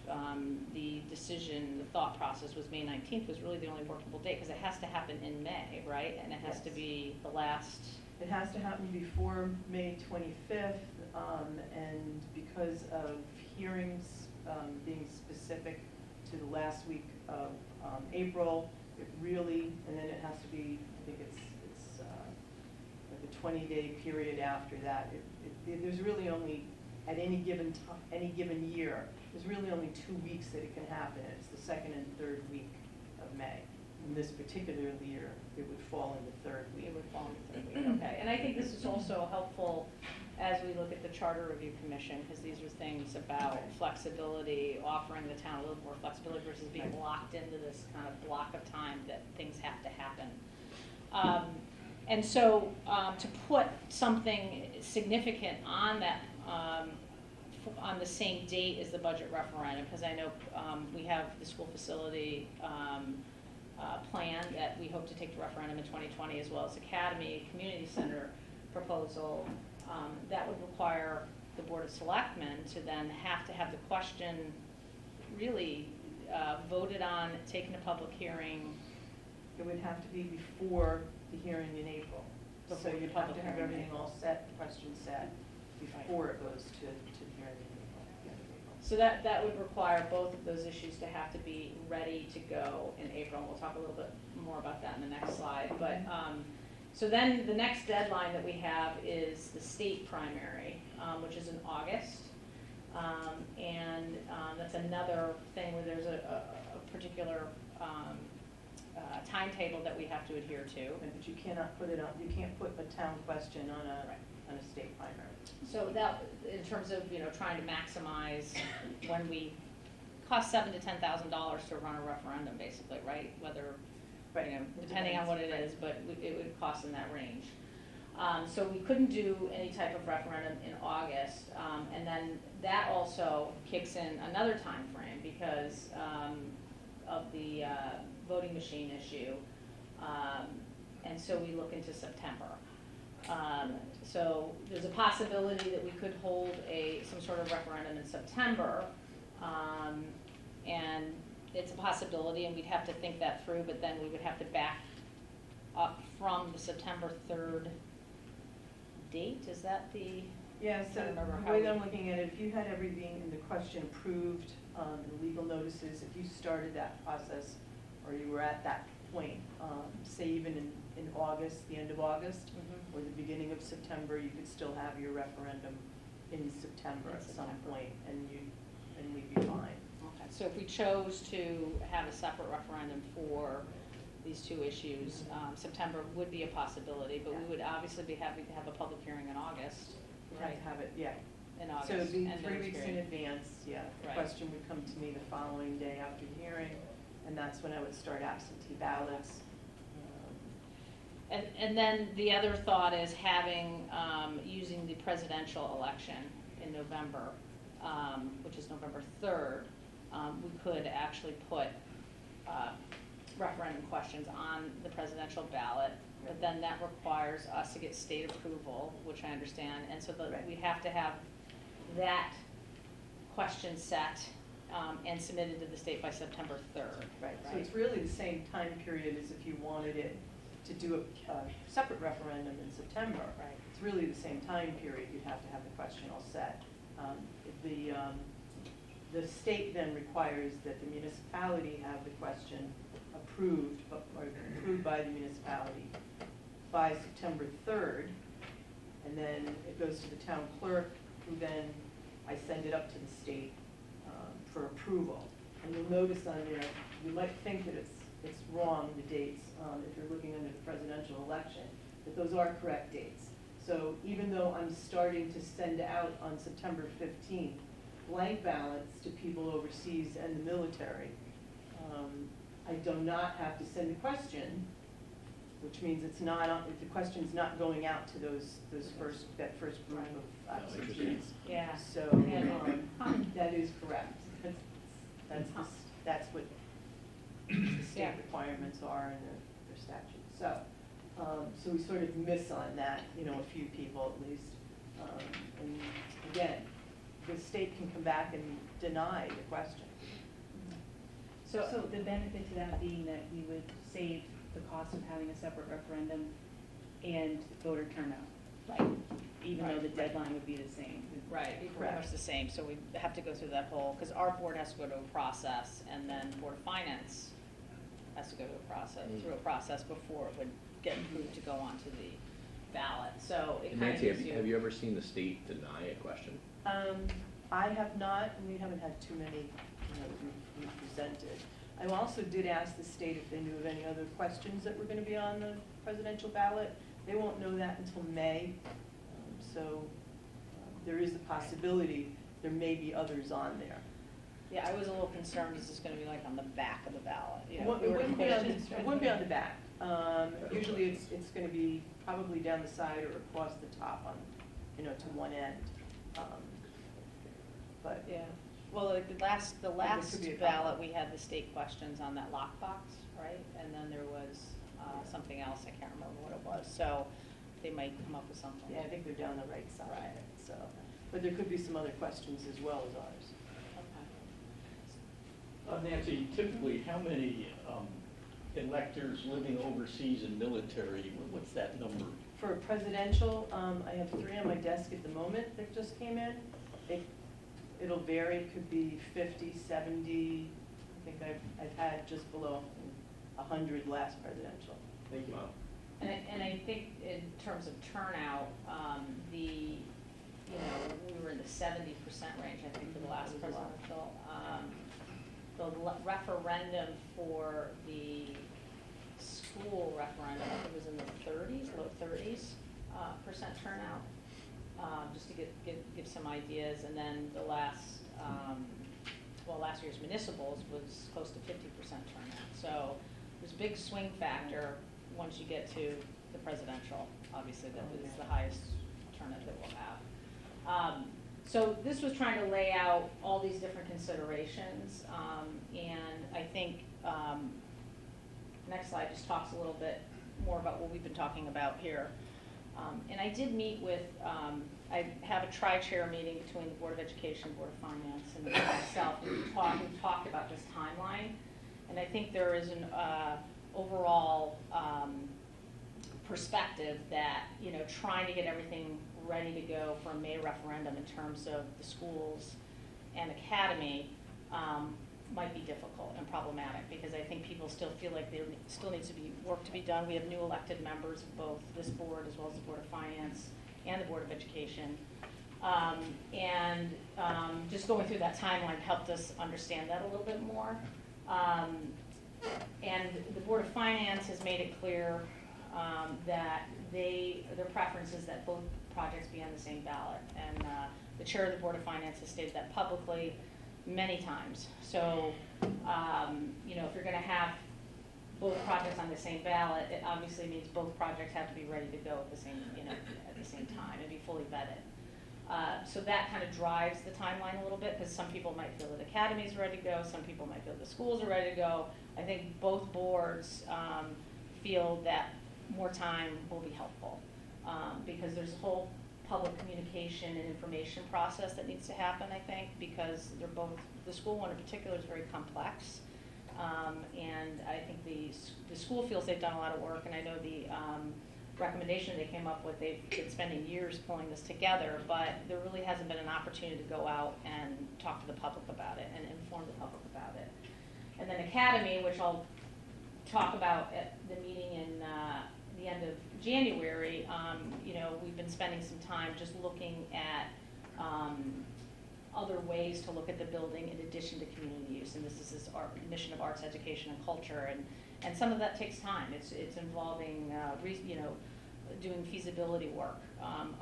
[SPEAKER 1] the decision, the thought process was May 19th was really the only workable date because it has to happen in May, right? And it has to
[SPEAKER 4] Yes.
[SPEAKER 1] be the last.
[SPEAKER 4] It has to happen before May 25th, and because of hearings being specific to the last week of April, it really, and then it has to be, I think it's like a 20-day period after that. There's really only, at any given year, there's really only 2 weeks that it can happen. It's the second and third week of May. In this particular year, it would fall in the third week.
[SPEAKER 1] It would fall in the third week, okay. And I think this is also helpful as we look at the Charter Review Commission, because these are things about flexibility, offering the town a little more flexibility versus being locked into this kind of block of time that things have to happen. And so to put something significant on that, on the same date as the budget referendum, because I know we have the school facility plan that we hope to take to referendum in 2020, as well as Academy Community Center proposal. That would require the Board of Selectmen to then have to have the question really voted on, taken to public hearing.
[SPEAKER 4] It would have to be before the hearing in April. So
[SPEAKER 1] Before the
[SPEAKER 4] you'd have
[SPEAKER 1] public
[SPEAKER 4] to have
[SPEAKER 1] hearing in
[SPEAKER 4] everything all set, questions set, before it goes to the hearing in April, the end of April.
[SPEAKER 1] So that would require both of those issues to have to be ready to go in April, and we'll talk a little bit more about that in the next slide. But, so then the next deadline that we have is the state primary, which is in August. And that's another thing where there's a particular timetable that we have to adhere to.
[SPEAKER 4] But you cannot put it on, you can't put a town question on a state primary.
[SPEAKER 1] So that, in terms of, trying to maximize when we cost $7,000 to $10,000 to run a referendum, basically, right? Whether, depending on what it is, but it would cost in that range. So we couldn't do any type of referendum in August, and then that also kicks in another time frame because of the voting machine issue, and so we look into September. So there's a possibility that we could hold some sort of referendum in September, and it's a possibility, and we'd have to think that through, but then we would have to back up from the September 3rd date. Is that the?
[SPEAKER 4] Yeah, so
[SPEAKER 1] I don't remember
[SPEAKER 4] the
[SPEAKER 1] how
[SPEAKER 4] way
[SPEAKER 1] we-
[SPEAKER 4] that I'm looking at it, if you had everything in the question approved, the legal notices, if you started that process, or you were at that point, say even in August, the end of August, or the beginning of September, you could still have your referendum in September
[SPEAKER 1] In
[SPEAKER 4] at some
[SPEAKER 1] September.
[SPEAKER 4] point, and we'd be fine.
[SPEAKER 1] Okay, so if we chose to have a separate referendum for these two issues, September would be a possibility, but we would obviously be happy to have a public hearing in August.
[SPEAKER 4] We'd have to have it, yeah.
[SPEAKER 1] In August.
[SPEAKER 4] So it'd be
[SPEAKER 1] end of
[SPEAKER 4] 3
[SPEAKER 1] this
[SPEAKER 4] weeks in
[SPEAKER 1] period.
[SPEAKER 4] advance, yeah. The
[SPEAKER 1] Right.
[SPEAKER 4] question would come to me the following day after the hearing, and that's when I would start absentee ballots.
[SPEAKER 1] And then the other thought is having, using the presidential election in November, which is November 3rd, we could actually put referendum questions on the presidential ballot, but then that requires us to get state approval, which I understand, and so
[SPEAKER 4] Right.
[SPEAKER 1] we have to have that question set and submitted to the state by September 3rd.
[SPEAKER 4] Right, so it's really the same time period as if you wanted it to do a separate referendum in September.
[SPEAKER 1] Right.
[SPEAKER 4] It's really the same time period, you'd have to have the question all set. The state then requires that the municipality have the question approved, or approved by the municipality by September 3rd, and then it goes to the town clerk, who then, I send it up to the state for approval. And you'll notice on there, you might think that it's wrong, the dates, if you're looking under the presidential election, but those are correct dates. So even though I'm starting to send out on September 15th blank ballots to people overseas and the military, I do not have to send a question which means it's not, the question's not going out to that first group of absentees.
[SPEAKER 1] Yeah.
[SPEAKER 4] So, that is correct. That's what the state
[SPEAKER 1] Yeah.
[SPEAKER 4] requirements are in their statutes. So, so we sort of miss on that, a few people at least. And again, the state can come back and deny the question.
[SPEAKER 6] So the benefit to that being that we would save the cost of having a separate referendum and voter turnout,
[SPEAKER 1] Right.
[SPEAKER 6] even though the deadline would be the same.
[SPEAKER 1] Right, it'd be pretty much the same, so we have to go through that whole, because our board has to go to a process, and then Board of Finance has to go to a process, through a process before it would get approved to go onto the ballot, so it
[SPEAKER 3] And
[SPEAKER 1] kind of
[SPEAKER 3] Nancy,
[SPEAKER 1] gives
[SPEAKER 3] have you ever seen the state deny a question?
[SPEAKER 4] I have not, and we haven't had too many, that we've presented. I also did ask the state if they knew of any other questions that were going to be on the presidential ballot. They won't know that until May, so there is a possibility there may be others on there.
[SPEAKER 1] Yeah, I was a little concerned, is this gonna be like on the back of the ballot? You
[SPEAKER 4] It
[SPEAKER 1] know,
[SPEAKER 4] wouldn't be on
[SPEAKER 1] questions.
[SPEAKER 4] it wouldn't be on the back. Usually it's going to be probably down the side or across the top on, to one end. But
[SPEAKER 1] Yeah, well, like the last
[SPEAKER 4] could be a couple.
[SPEAKER 1] ballot, we had the state questions on that lockbox, right? And then there was something else, I can't remember what it was, so they might come up with something.
[SPEAKER 4] yeah, I think they're down the right side.
[SPEAKER 1] Right.
[SPEAKER 4] So, but there could be some other questions as well as ours.
[SPEAKER 1] Okay.
[SPEAKER 2] Nancy, typically, how many electors living overseas in military, what's that number?
[SPEAKER 4] For a presidential, I have 3 on my desk at the moment that just came in. It'll vary, it could be 50, 70. I think I've had just below 100 last presidential.
[SPEAKER 2] Thank you.
[SPEAKER 3] Wow.
[SPEAKER 1] And I think in terms of turnout, we were in the 70% range, I think, for the last presidential. The referendum for the school referendum, I think it was in the 30s, low 30s percent turnout, just to give some ideas. And then the last year's municipals was close to 50% turnout. So there's a big swing factor once you get to the presidential. Obviously, that is the highest turnout that we'll have. So this was trying to lay out all these different considerations, and I think next slide just talks a little bit more about what we've been talking about here. And I did meet with, I have a tri-chair meeting between the Board of Education, Board of Finance, and myself, and we talked about this timeline. And I think there is an overall perspective that, trying to get everything ready to go for a May referendum in terms of the schools and academy might be difficult and problematic, because I think people still feel like there still needs to be work to be done. We have new elected members of both this board as well as the Board of Finance and the Board of Education. Just going through that timeline helped us understand that a little bit more. And the Board of Finance has made it clear that their preference is that both projects be on the same ballot. And the chair of the Board of Finance has stated that publicly many times. So, if you're going to have both projects on the same ballot, it obviously means both projects have to be ready to go at the same, at the same time and be fully vetted. So that kind of drives the timeline a little bit, because some people might feel that the academy is ready to go, some people might feel the schools are ready to go. I think both boards feel that more time will be helpful, because there's a whole public communication and information process that needs to happen, I think, because they're both, the school one in particular is very complex. And I think the school feels they've done a lot of work, and I know the recommendation they came up with, they've been spending years pulling this together, but there really hasn't been an opportunity to go out and talk to the public about it and inform the public about it. And then academy, which I'll talk about at the meeting in the end of January, we've been spending some time just looking at other ways to look at the building in addition to community use. And this is this mission of arts, education, and culture. And some of that takes time. It's involving, doing feasibility work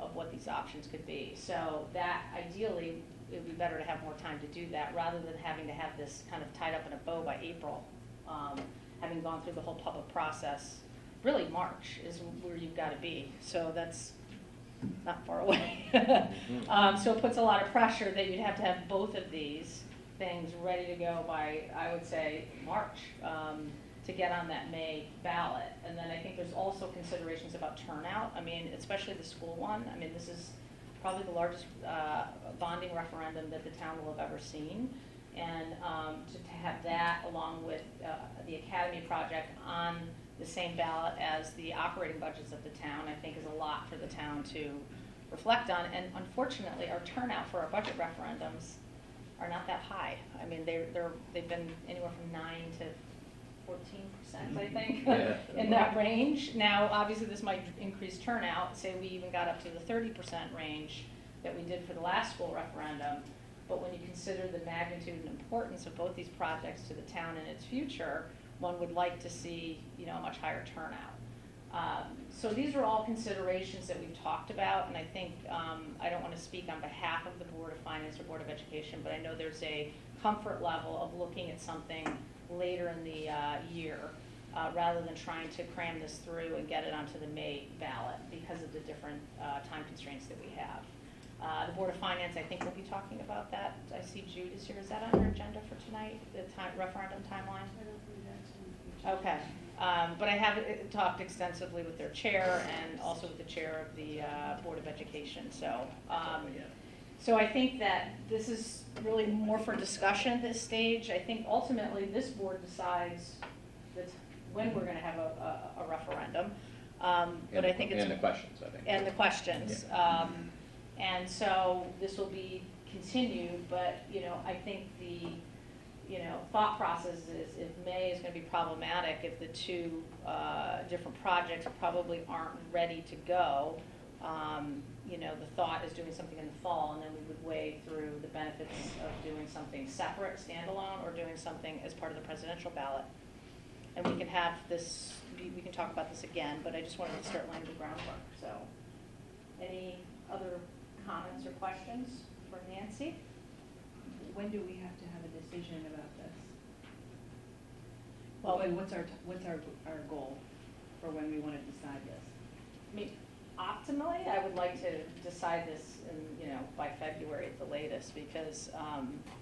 [SPEAKER 1] of what these options could be. So that ideally, it would be better to have more time to do that rather than having to have this kind of tied up in a bow by April, having gone through the whole public process really March is where you've got to be. So that's not far away. So it puts a lot of pressure that you'd have to have both of these things ready to go by, I would say, March, to get on that May ballot. And then I think there's also considerations about turnout. I mean, especially the school one. I mean, this is probably the largest bonding referendum that the town will have ever seen. And to have that along with the academy project on the same ballot as the operating budgets of the town, I think is a lot for the town to reflect on. And unfortunately, our turnout for our budget referendums are not that high. I mean, they've been anywhere from 9 to 14%, I think,
[SPEAKER 3] Yeah.
[SPEAKER 1] in that range. Now, obviously, this might increase turnout. Say we even got up to the 30% range that we did for the last school referendum. But when you consider the magnitude and importance of both these projects to the town and its future, one would like to see, you know, a much higher turnout. So these are all considerations that we've talked about, and I think, I don't want to speak on behalf of the Board of Finance or Board of Education, but I know there's a comfort level of looking at something later in the year, rather than trying to cram this through and get it onto the May ballot because of the different time constraints that we have. The Board of Finance, I think, will be talking about that. I see Jude is here. Is that on your agenda for tonight, the referendum timeline? Okay. But I have talked extensively with their chair and also with the chair of the Board of Education. So, so I think that this is really more for discussion at this stage. I think ultimately this board decides when we're going to have a referendum. But I think it's...
[SPEAKER 3] And the questions, I think.
[SPEAKER 1] And the questions.
[SPEAKER 3] Yeah.
[SPEAKER 1] And so this will be continued, but, you know, I think the, you know, thought process is if May is going to be problematic, if the two different projects probably aren't ready to go, you know, the thought is doing something in the fall, and then we would weigh through the benefits of doing something separate, standalone, or doing something as part of the presidential ballot. And we can have this, we can talk about this again, but I just wanted to start laying the groundwork. So, any other comments or questions for Nancy?
[SPEAKER 6] When do we have to have a decision about this?
[SPEAKER 1] Well,
[SPEAKER 6] And what's our goal for when we want to decide this?
[SPEAKER 1] I mean, optimally, I would like to decide this in, you know, by February at the latest, because,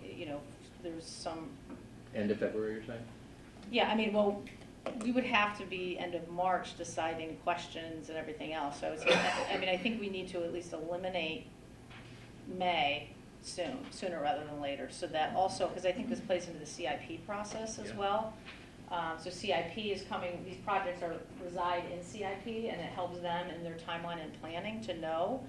[SPEAKER 1] you know, there's some...
[SPEAKER 3] End of February, you're saying?
[SPEAKER 1] Yeah, I mean, well, we would have to be end of March deciding questions and everything else. So I would say, I mean, I think we need to at least eliminate May sooner rather than later. So that also, because I think this plays into the CIP process as well. So CIP is coming, these projects reside in CIP, and it helps them in their timeline and planning to know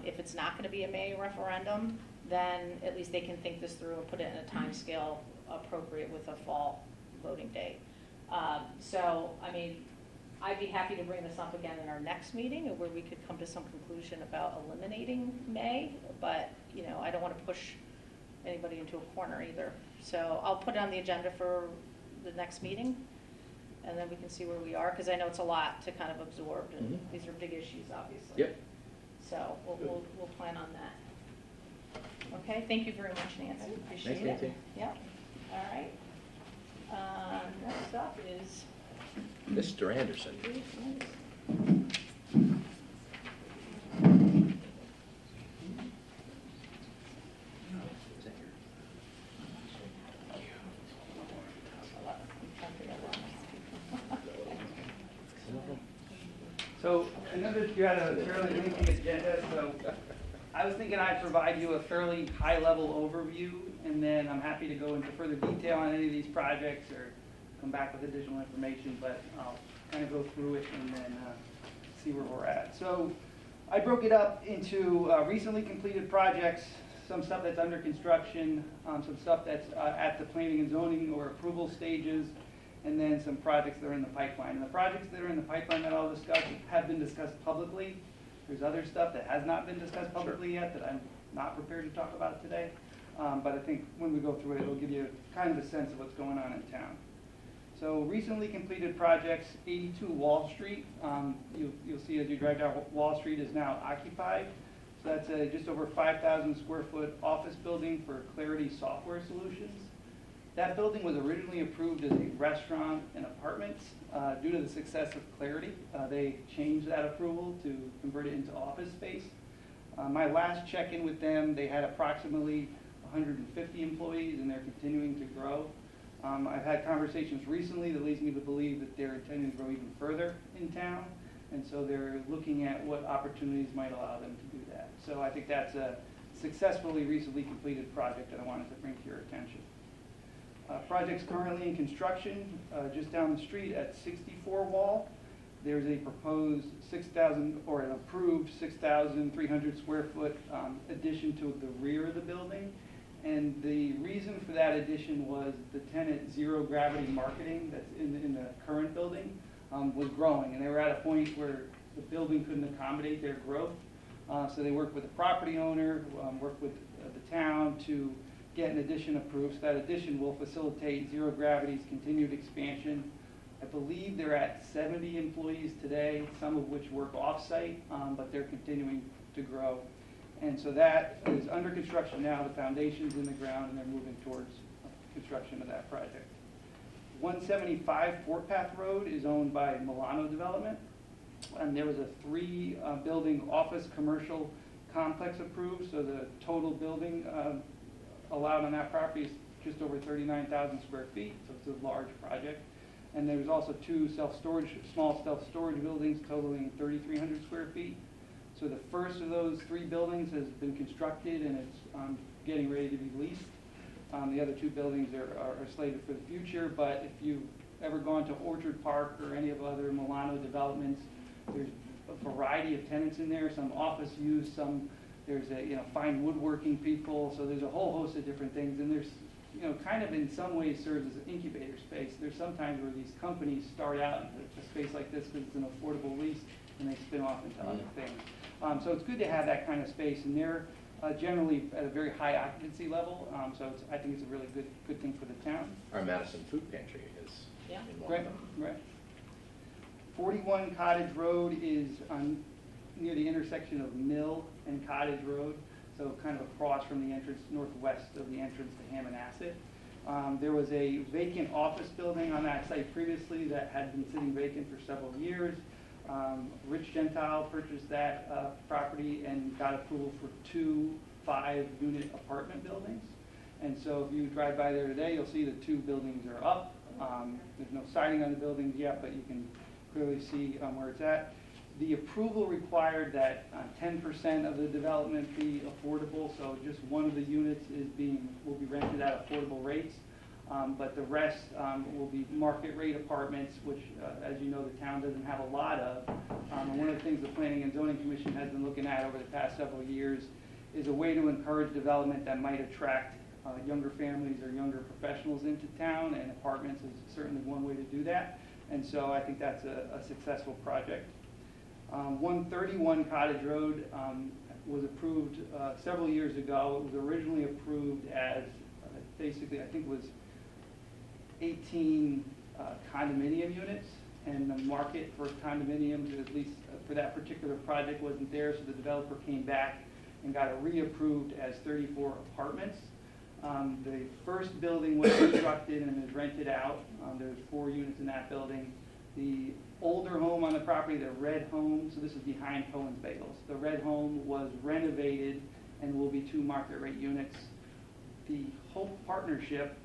[SPEAKER 1] if it's not going to be a May referendum, then at least they can think this through and put it in a time scale appropriate with a fall voting date. So, I mean, I'd be happy to bring this up again in our next meeting, where we could come to some conclusion about eliminating May, but, you know, I don't want to push anybody into a corner either. So I'll put it on the agenda for the next meeting, and then we can see where we are, because I know it's a lot to kind of absorb, and these are big issues, obviously.
[SPEAKER 3] Yep.
[SPEAKER 1] So we'll plan on that. Okay, thank you very much, Nancy. Appreciate it.
[SPEAKER 3] Thanks, Nancy.
[SPEAKER 1] Yep. All right. Next up is...
[SPEAKER 3] Mr. Anderson.
[SPEAKER 9] So I know that you had a fairly lengthy agenda, so I was thinking I'd provide you a fairly high-level overview, and then I'm happy to go into further detail on any of these projects or come back with additional information, but I'll kind of go through it and then see where we're at. So I broke it up into recently completed projects, some stuff that's under construction, some stuff that's at the planning and zoning or approval stages, and then some projects that are in the pipeline. And the projects that are in the pipeline that I'll discuss have been discussed publicly. There's other stuff that has not been discussed publicly yet that I'm not prepared to talk about today. But I think when we go through it, it'll give you kind of a sense of what's going on in town. So recently completed projects, 82 Wall Street. You'll see as you drive down, Wall Street is now occupied. So that's a just over 5,000 square foot office building for Clarity Software Solutions. That building was originally approved as a restaurant and apartments. Due to the success of Clarity, they changed that approval to convert it into office space. My last check-in with them, they had approximately 150 employees, and they're continuing to grow. I've had conversations recently that leads me to believe that they're intending to grow even further in town, and so they're looking at what opportunities might allow them to do that. So I think that's a successfully recently completed project that I wanted to bring to your attention. Project's currently in construction just down the street at 64 Wall. There's a proposed 6,000, or an approved 6,300 square foot addition to the rear of the building. And the reason for that addition was the tenant Zero Gravity Marketing that's in the current building was growing. And they were at a point where the building couldn't accommodate their growth. So they worked with the property owner, worked with the town to get an addition approved. So that addition will facilitate Zero Gravity's continued expansion. I believe they're at 70 employees today, some of which work off-site, but they're continuing to grow. And so that is under construction now. The foundation's in the ground, and they're moving towards construction of that project. 175 Fort Path Road is owned by Milano Development. And there was a 3-building office commercial complex approved, so the total building allowed on that property is just over 39,000 square feet, so it's a large project. And there's also 2 small self-storage buildings totaling 3,300 square feet. So the first of those 3 buildings has been constructed, and it's getting ready to be leased. The other 2 buildings are slated for the future, but if you've ever gone to Orchard Park or any of other Milano developments, there's a variety of tenants in there, some office use, there's fine woodworking people, so there's a whole host of different things, and there's, kind of in some ways serves as an incubator space. There's sometimes where these companies start out in a space like this because it's an affordable lease, and they spin off into other things. So it's good to have that kind of space, and they're generally at a very high occupancy level, so I think it's a really good thing for the town.
[SPEAKER 3] Our Madison Food Pantry is
[SPEAKER 1] Yeah.
[SPEAKER 3] in one
[SPEAKER 9] Right,
[SPEAKER 3] of them.
[SPEAKER 9] right. 41 Cottage Road is near the intersection of Mill and Cottage Road, so kind of across from the entrance, northwest of the entrance to Hammonasset. There was a vacant office building on that site previously that had been sitting vacant for several years. Rich Gentile purchased that property and got approval for 2 5-unit apartment buildings. And so if you drive by there today, you'll see the 2 buildings are up. There's no siding on the buildings yet, but you can clearly see where it's at. The approval required that 10% of the development be affordable, so just one of the units will be rented at affordable rates. But the rest will be market rate apartments, which, as you know, the town doesn't have a lot of. And one of the things the Planning and Zoning Commission has been looking at over the past several years is a way to encourage development that might attract younger families or younger professionals into town, and apartments is certainly one way to do that. And so I think that's a successful project. 131 Cottage Road was approved several years ago. It was originally approved as basically, I think it was 18 condominium units, and the market for condominiums, at least for that particular project, wasn't there, so the developer came back and got it reapproved as 34 apartments. The first building was constructed and is rented out. There's 4 units in that building. The older home on the property, the red home, so this is behind Cohen's Bagels. The red home was renovated and will be 2 market rate units. The Hope Partnership,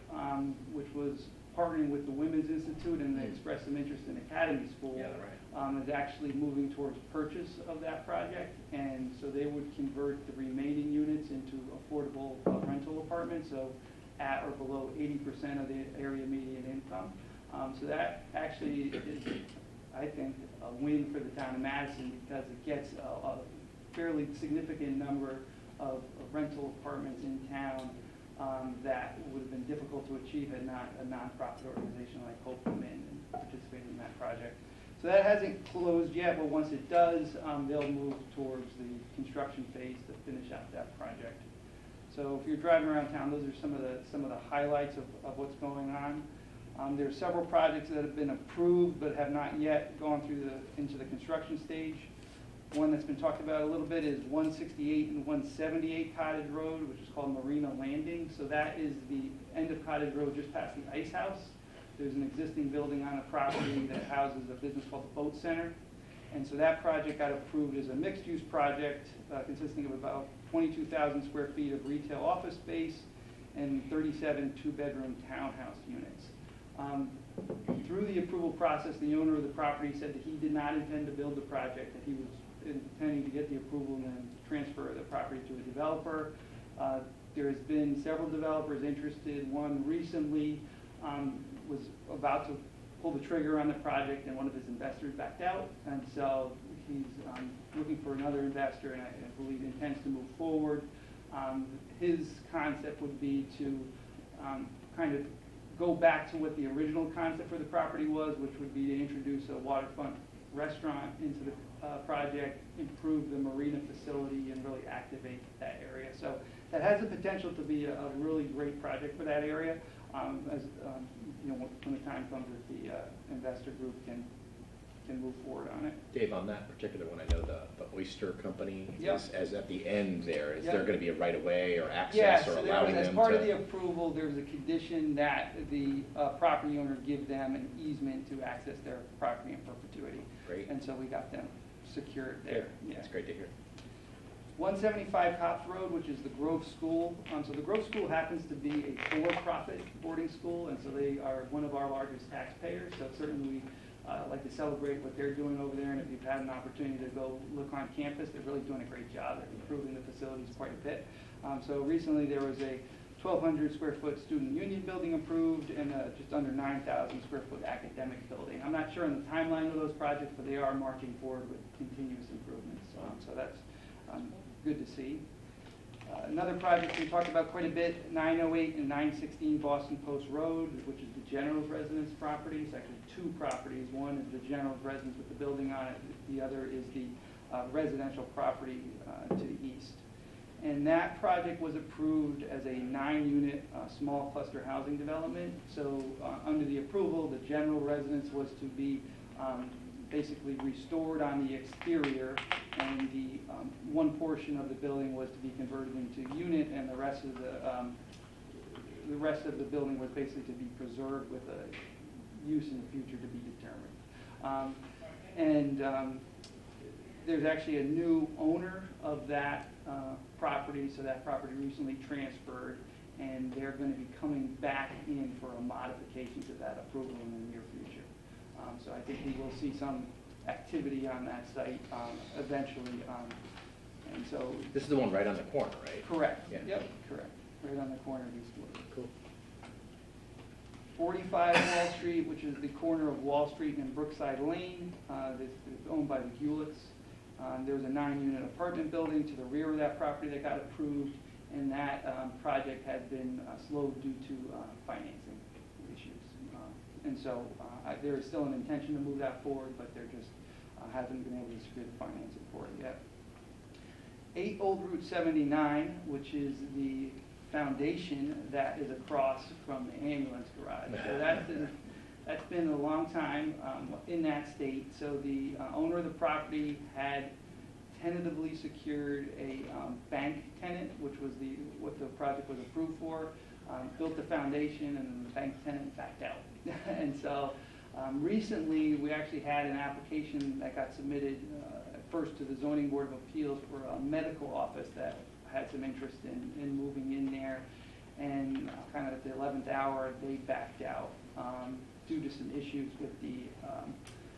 [SPEAKER 9] which was partnering with the Women's Institute, and they expressed some interest in Academy School,
[SPEAKER 3] Yeah, right.
[SPEAKER 9] is actually moving towards purchase of that project, and so they would convert the remaining units into affordable rental apartments, so at or below 80% of the area median income. So that actually is, I think, a win for the town of Madison, because it gets a fairly significant number of rental apartments in town that would have been difficult to achieve had not a nonprofit organization like Hope come in and participate in that project. So that hasn't closed yet, but once it does, they'll move towards the construction phase to finish out that project. So if you're driving around town, those are some of the highlights of what's going on. There are several projects that have been approved but have not yet gone through into the construction stage. One that's been talked about a little bit is 168 and 178 Cottage Road, which is called Marina Landing. So that is the end of Cottage Road just past the Ice House. There's an existing building on the property that houses a business called the Boat Center. And so that project got approved as a mixed-use project consisting of about 22,000 square feet of retail office space and 37 two-bedroom townhouse units. Through the approval process, the owner of the property said that he did not intend to build the project, that he was intending to get the approval and then transfer the property to a developer. There has been several developers interested. One recently was about to pull the trigger on the project, and one of his investors backed out. And so he's looking for another investor, and I believe intends to move forward. His concept would be to kind of go back to what the original concept for the property was, which would be to introduce a waterfront restaurant into the project, improve the marina facility, and really activate that area. So that has the potential to be a really great project for that area. As you know, when the time comes that the investor group can move forward on it.
[SPEAKER 3] Dave, on that particular one, I know the Oyster Company
[SPEAKER 9] Yep.
[SPEAKER 3] is at the end there. Is
[SPEAKER 9] Yep.
[SPEAKER 3] there going to be a right of way or access
[SPEAKER 9] Yeah,
[SPEAKER 3] or
[SPEAKER 9] so there
[SPEAKER 3] allowing
[SPEAKER 9] was, as
[SPEAKER 3] them
[SPEAKER 9] part of the
[SPEAKER 3] to?
[SPEAKER 9] approval, there was a condition that the property owner give them an easement to access their property in perpetuity.
[SPEAKER 3] Great.
[SPEAKER 9] And so we got them secured there.
[SPEAKER 3] Good.
[SPEAKER 9] Yeah.
[SPEAKER 3] That's great to hear.
[SPEAKER 9] 175 Cops Road, which is the Grove School. So the Grove School happens to be a for-profit boarding school, and so they are one of our largest taxpayers. So certainly we like to celebrate what they're doing over there, and if you've had an opportunity to go look on campus, they're really doing a great job at improving the facilities quite a bit. So recently there was a 1,200 square foot student union building approved and just under 9,000 square foot academic building. I'm not sure on the timeline of those projects, but they are marching forward with continuous improvements. So that's good to see. Another project we talked about quite a bit, 908 and 916 Boston Post Road, which is the General's residence property. It's actually two properties. One is the General's residence with the building on it. The other is the residential property to the east. And that project was approved as a 9-unit small cluster housing development. So under the approval, the General residence was to be basically restored on the exterior, and the one portion of the building was to be converted into unit, and the rest of the building was basically to be preserved with a use in the future to be determined. There's actually a new owner of that property, so that property recently transferred, and they're going to be coming back in for a modification to that approval in the near future. So I think we will see some activity on that site eventually. And so.
[SPEAKER 3] This is the one right on the corner, right?
[SPEAKER 9] Correct.
[SPEAKER 3] Yeah.
[SPEAKER 9] Yep, correct. Right on the corner of East Wood.
[SPEAKER 3] Cool.
[SPEAKER 9] 45 Wall Street, which is the corner of Wall Street and Brookside Lane. It's owned by the Hewletts. There was a 9-unit apartment building to the rear of that property that got approved, and that project had been slowed due to financing issues. And so there is still an intention to move that forward, but there just hasn't been able to secure the financing for it yet. 8 Old Route 79, which is the foundation that is across from the ambulance garage. So that's been a long time in that state. So the owner of the property had tentatively secured a bank tenant, which was what the project was approved for, built the foundation, and then the bank tenant backed out. And so recently we actually had an application that got submitted first to the Zoning Board of Appeals for a medical office that had some interest in moving in there, and kind of at the 11th hour they backed out due to some issues with the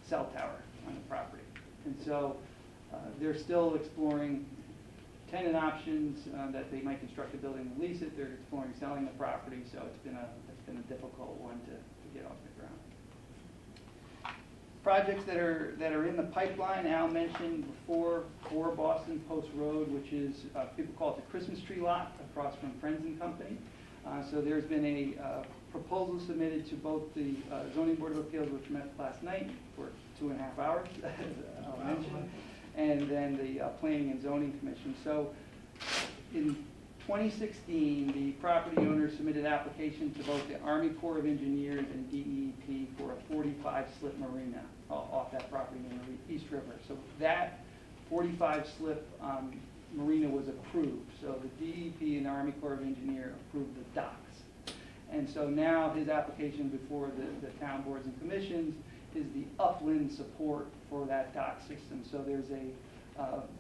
[SPEAKER 9] cell tower on the property. And so they're still exploring tenant options that they might construct a building and lease it. They're exploring selling the property, so it's been a difficult one to get off the ground. Projects that are in the pipeline, Al mentioned before, 4 Boston Post Road, which is, people call it the Christmas tree lot across from Friends and Company. So there's been a proposal submitted to both the Zoning Board of Appeals, which met last night for 2.5 hours, as Al mentioned, and then the Planning and Zoning Commission. So in 2016, the property owner submitted application to both the Army Corps of Engineers and DEP for a 45 slip marina off that property in the East River. So that 45 slip marina was approved. So the DEP and the Army Corps of Engineers approved the docks. And so now his application before the town boards and commissions is the upland support for that dock system. So there's a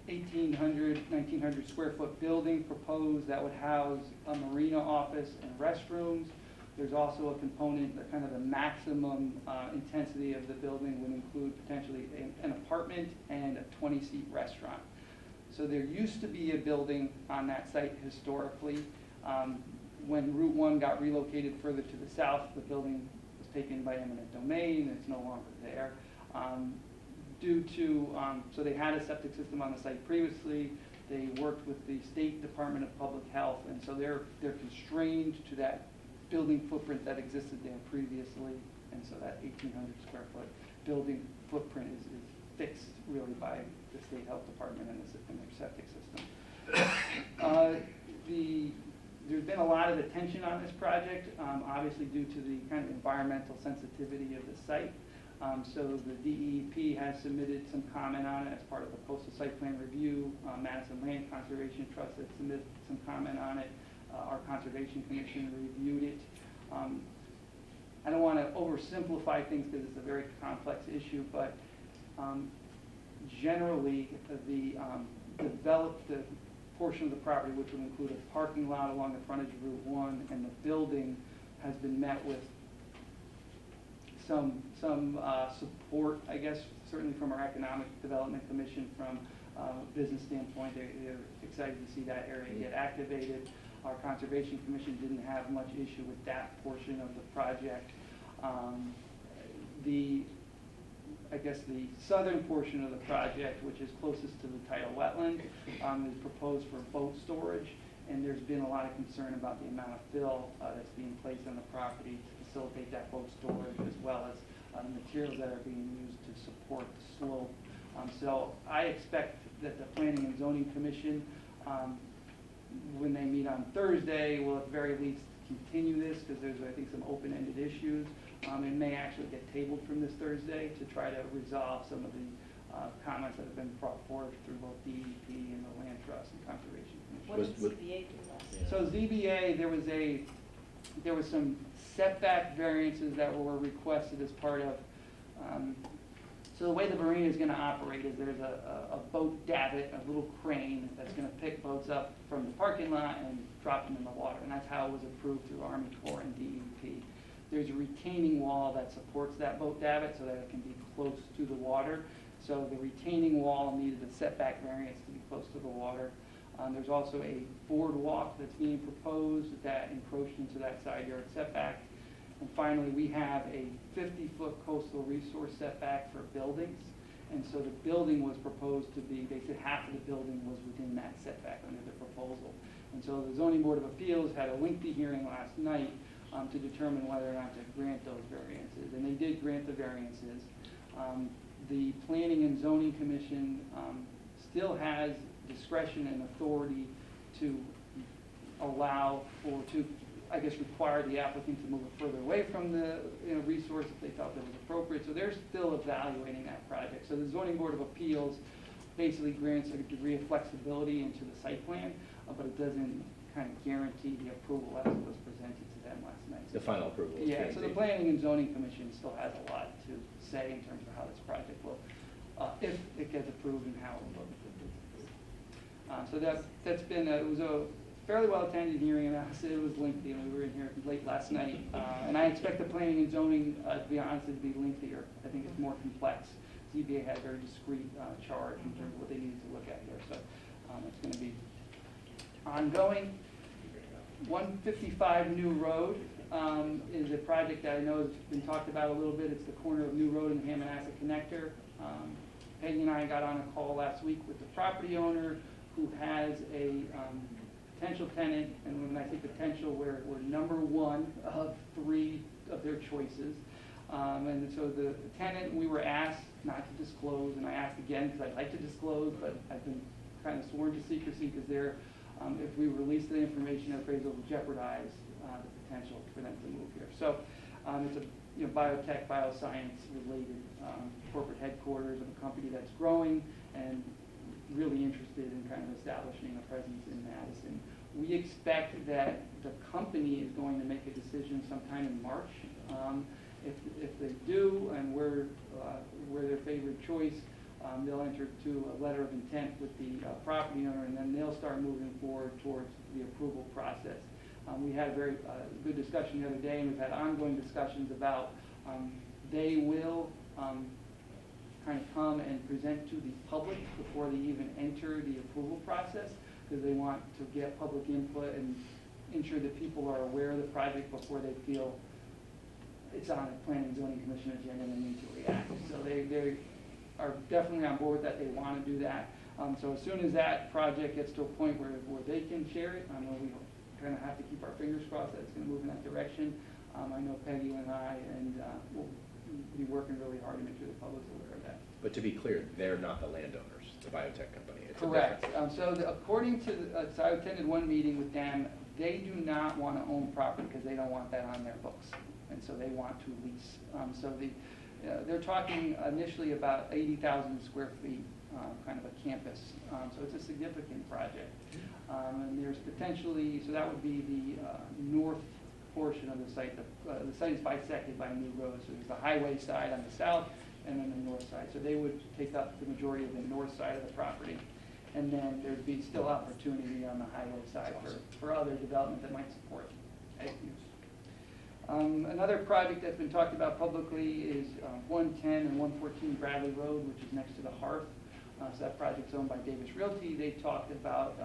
[SPEAKER 9] 1,900 square foot building proposed that would house a marina office and restrooms. There's also a component that kind of the maximum intensity of the building would include potentially an apartment and a 20-seat restaurant. So there used to be a building on that site historically. When Route 1 got relocated further to the south, the building was taken by eminent domain. It's no longer there. So they had a septic system on the site previously. They worked with the State Department of Public Health, and so they're constrained to that building footprint that existed there previously, and so that 1,800 square foot building footprint is fixed really by the State Health Department and their septic system. There's been a lot of attention on this project, obviously due to the kind of environmental sensitivity of the site. So the DEP has submitted some comment on it as part of the coastal site plan review. Madison Land Conservation Trust has submitted some comment on it. Our Conservation Commission reviewed it. I don't want to oversimplify things because it's a very complex issue, but generally the developed portion of the property, which would include a parking lot along the frontage of Route 1 and the building, has been met with some support, I guess, certainly from our Economic Development Commission. From a business standpoint, they're excited to see that area get activated. Our Conservation Commission didn't have much issue with that portion of the project. I guess the southern portion of the project, which is closest to the tidal wetland, is proposed for boat storage, and there's been a lot of concern about the amount of fill that's being placed on the property to facilitate that boat storage, as well as the materials that are being used to support the slope. So I expect that the Planning and Zoning Commission, when they meet on Thursday, will at the very least continue this, because there's, I think, some open-ended issues. It may actually get tabled from this Thursday to try to resolve some of the comments that have been brought forward through both DEP and the Land Trust and Conservation Commission.
[SPEAKER 1] What did CBA do last?
[SPEAKER 9] So ZBA, there was some setback variances that were requested as part of, so the way the marina is going to operate is there's a boat davit, a little crane that's going to pick boats up from the parking lot and drop them in the water, and that's how it was approved through Army Corps and DEP. There's a retaining wall that supports that boat davit so that it can be close to the water. So the retaining wall needed a setback variance to be close to the water. There's also a boardwalk that's being proposed that encroached into that side yard setback. And finally, we have a 50-foot coastal resource setback for buildings. And so the building was proposed to be, basically half of the building was within that setback under the proposal. And so the Zoning Board of Appeals had a lengthy hearing last night to determine whether or not to grant those variances. And they did grant the variances. The Planning and Zoning Commission still has discretion and authority to allow or to, I guess, require the applicant to move it further away from the resource if they felt that was appropriate. So they're still evaluating that project. So the Zoning Board of Appeals basically grants a degree of flexibility into the site plan, but it doesn't kind of guarantee the approval as it was presented to them last night.
[SPEAKER 3] The final approval.
[SPEAKER 9] Yeah, so the Planning and Zoning Commission still has a lot to say in terms of how this project will, if it gets approved and how it will look. So that's been, it was a fairly well-attended hearing, and I said it was lengthy, and we were in here late last night. And I expect the Planning and Zoning, to be honest, to be lengthier. I think it's more complex. ZBA had a very discrete charge in terms of what they needed to look at here, so it's going to be ongoing. 155 New Road is a project that I know has been talked about a little bit. It's the corner of New Road and the Hammonasset Connector. Peggy and I got on a call last week with the property owner who has a potential tenant, and when I say potential, we're number one of 3 of their choices. And so the tenant, we were asked not to disclose, and I asked again because I'd like to disclose, but I've been kind of sworn to secrecy because they're, if we release the information, I'm afraid it will jeopardize the potential for them to move here. So it's a biotech, bioscience related corporate headquarters of a company that's growing, and really interested in kind of establishing a presence in Madison. We expect that the company is going to make a decision sometime in March. If they do, and we're their favorite choice, they'll enter to a letter of intent with the property owner, and then they'll start moving forward towards the approval process. We had a very good discussion the other day, and we've had ongoing discussions about they will kind of come and present to the public before they even enter the approval process, because they want to get public input and ensure that people are aware of the project before they feel it's on the Planning and Zoning Commission agenda and they need to react. So they are definitely on board with that. They want to do that. So as soon as that project gets to a point where they can share it, I know we kind of have to keep our fingers crossed that it's going to move in that direction. I know Peggy and I, and we'll be working really hard to make sure the public's aware of that.
[SPEAKER 3] But to be clear, they're not the landowners, the biotech company. It's
[SPEAKER 9] Correct.
[SPEAKER 3] A different.
[SPEAKER 9] According to, so I attended one meeting with them, they do not want to own property because they don't want that on their books. And so they want to lease. They're talking initially about 80,000 square feet, kind of a campus. So it's a significant project. And there's potentially, so that would be the north portion of the site. The site is bisected by a new road. So there's the highway side on the south and then the north side. So they would take up the majority of the north side of the property. And then there'd be still opportunity on the highway side for other development that might support ag use. Another project that's been talked about publicly is 110 and 114 Bradley Road, which is next to the Hearth. So that project's owned by Davis Realty. They talked about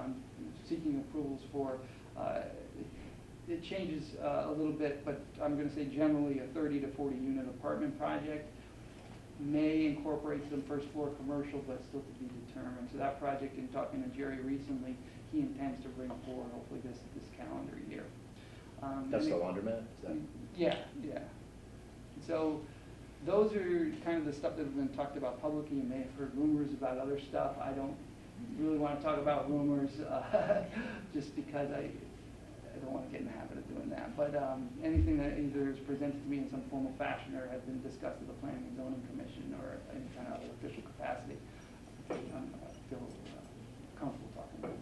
[SPEAKER 9] seeking approvals for, it changes a little bit, but I'm going to say generally a 30 to 40 unit apartment project. May incorporate some first floor commercial, but still to be determined. So that project, in talking to Jerry recently, he intends to bring forward hopefully this calendar year.
[SPEAKER 3] That's the laundromat? Is that?
[SPEAKER 9] Yeah. So those are kind of the stuff that have been talked about publicly. You may have heard rumors about other stuff. I don't really want to talk about rumors just because I don't want to get in the habit of doing that. But anything that either is presented to me in some formal fashion or has been discussed at the Planning and Zoning Commission or any kind of other official capacity, I feel comfortable talking about.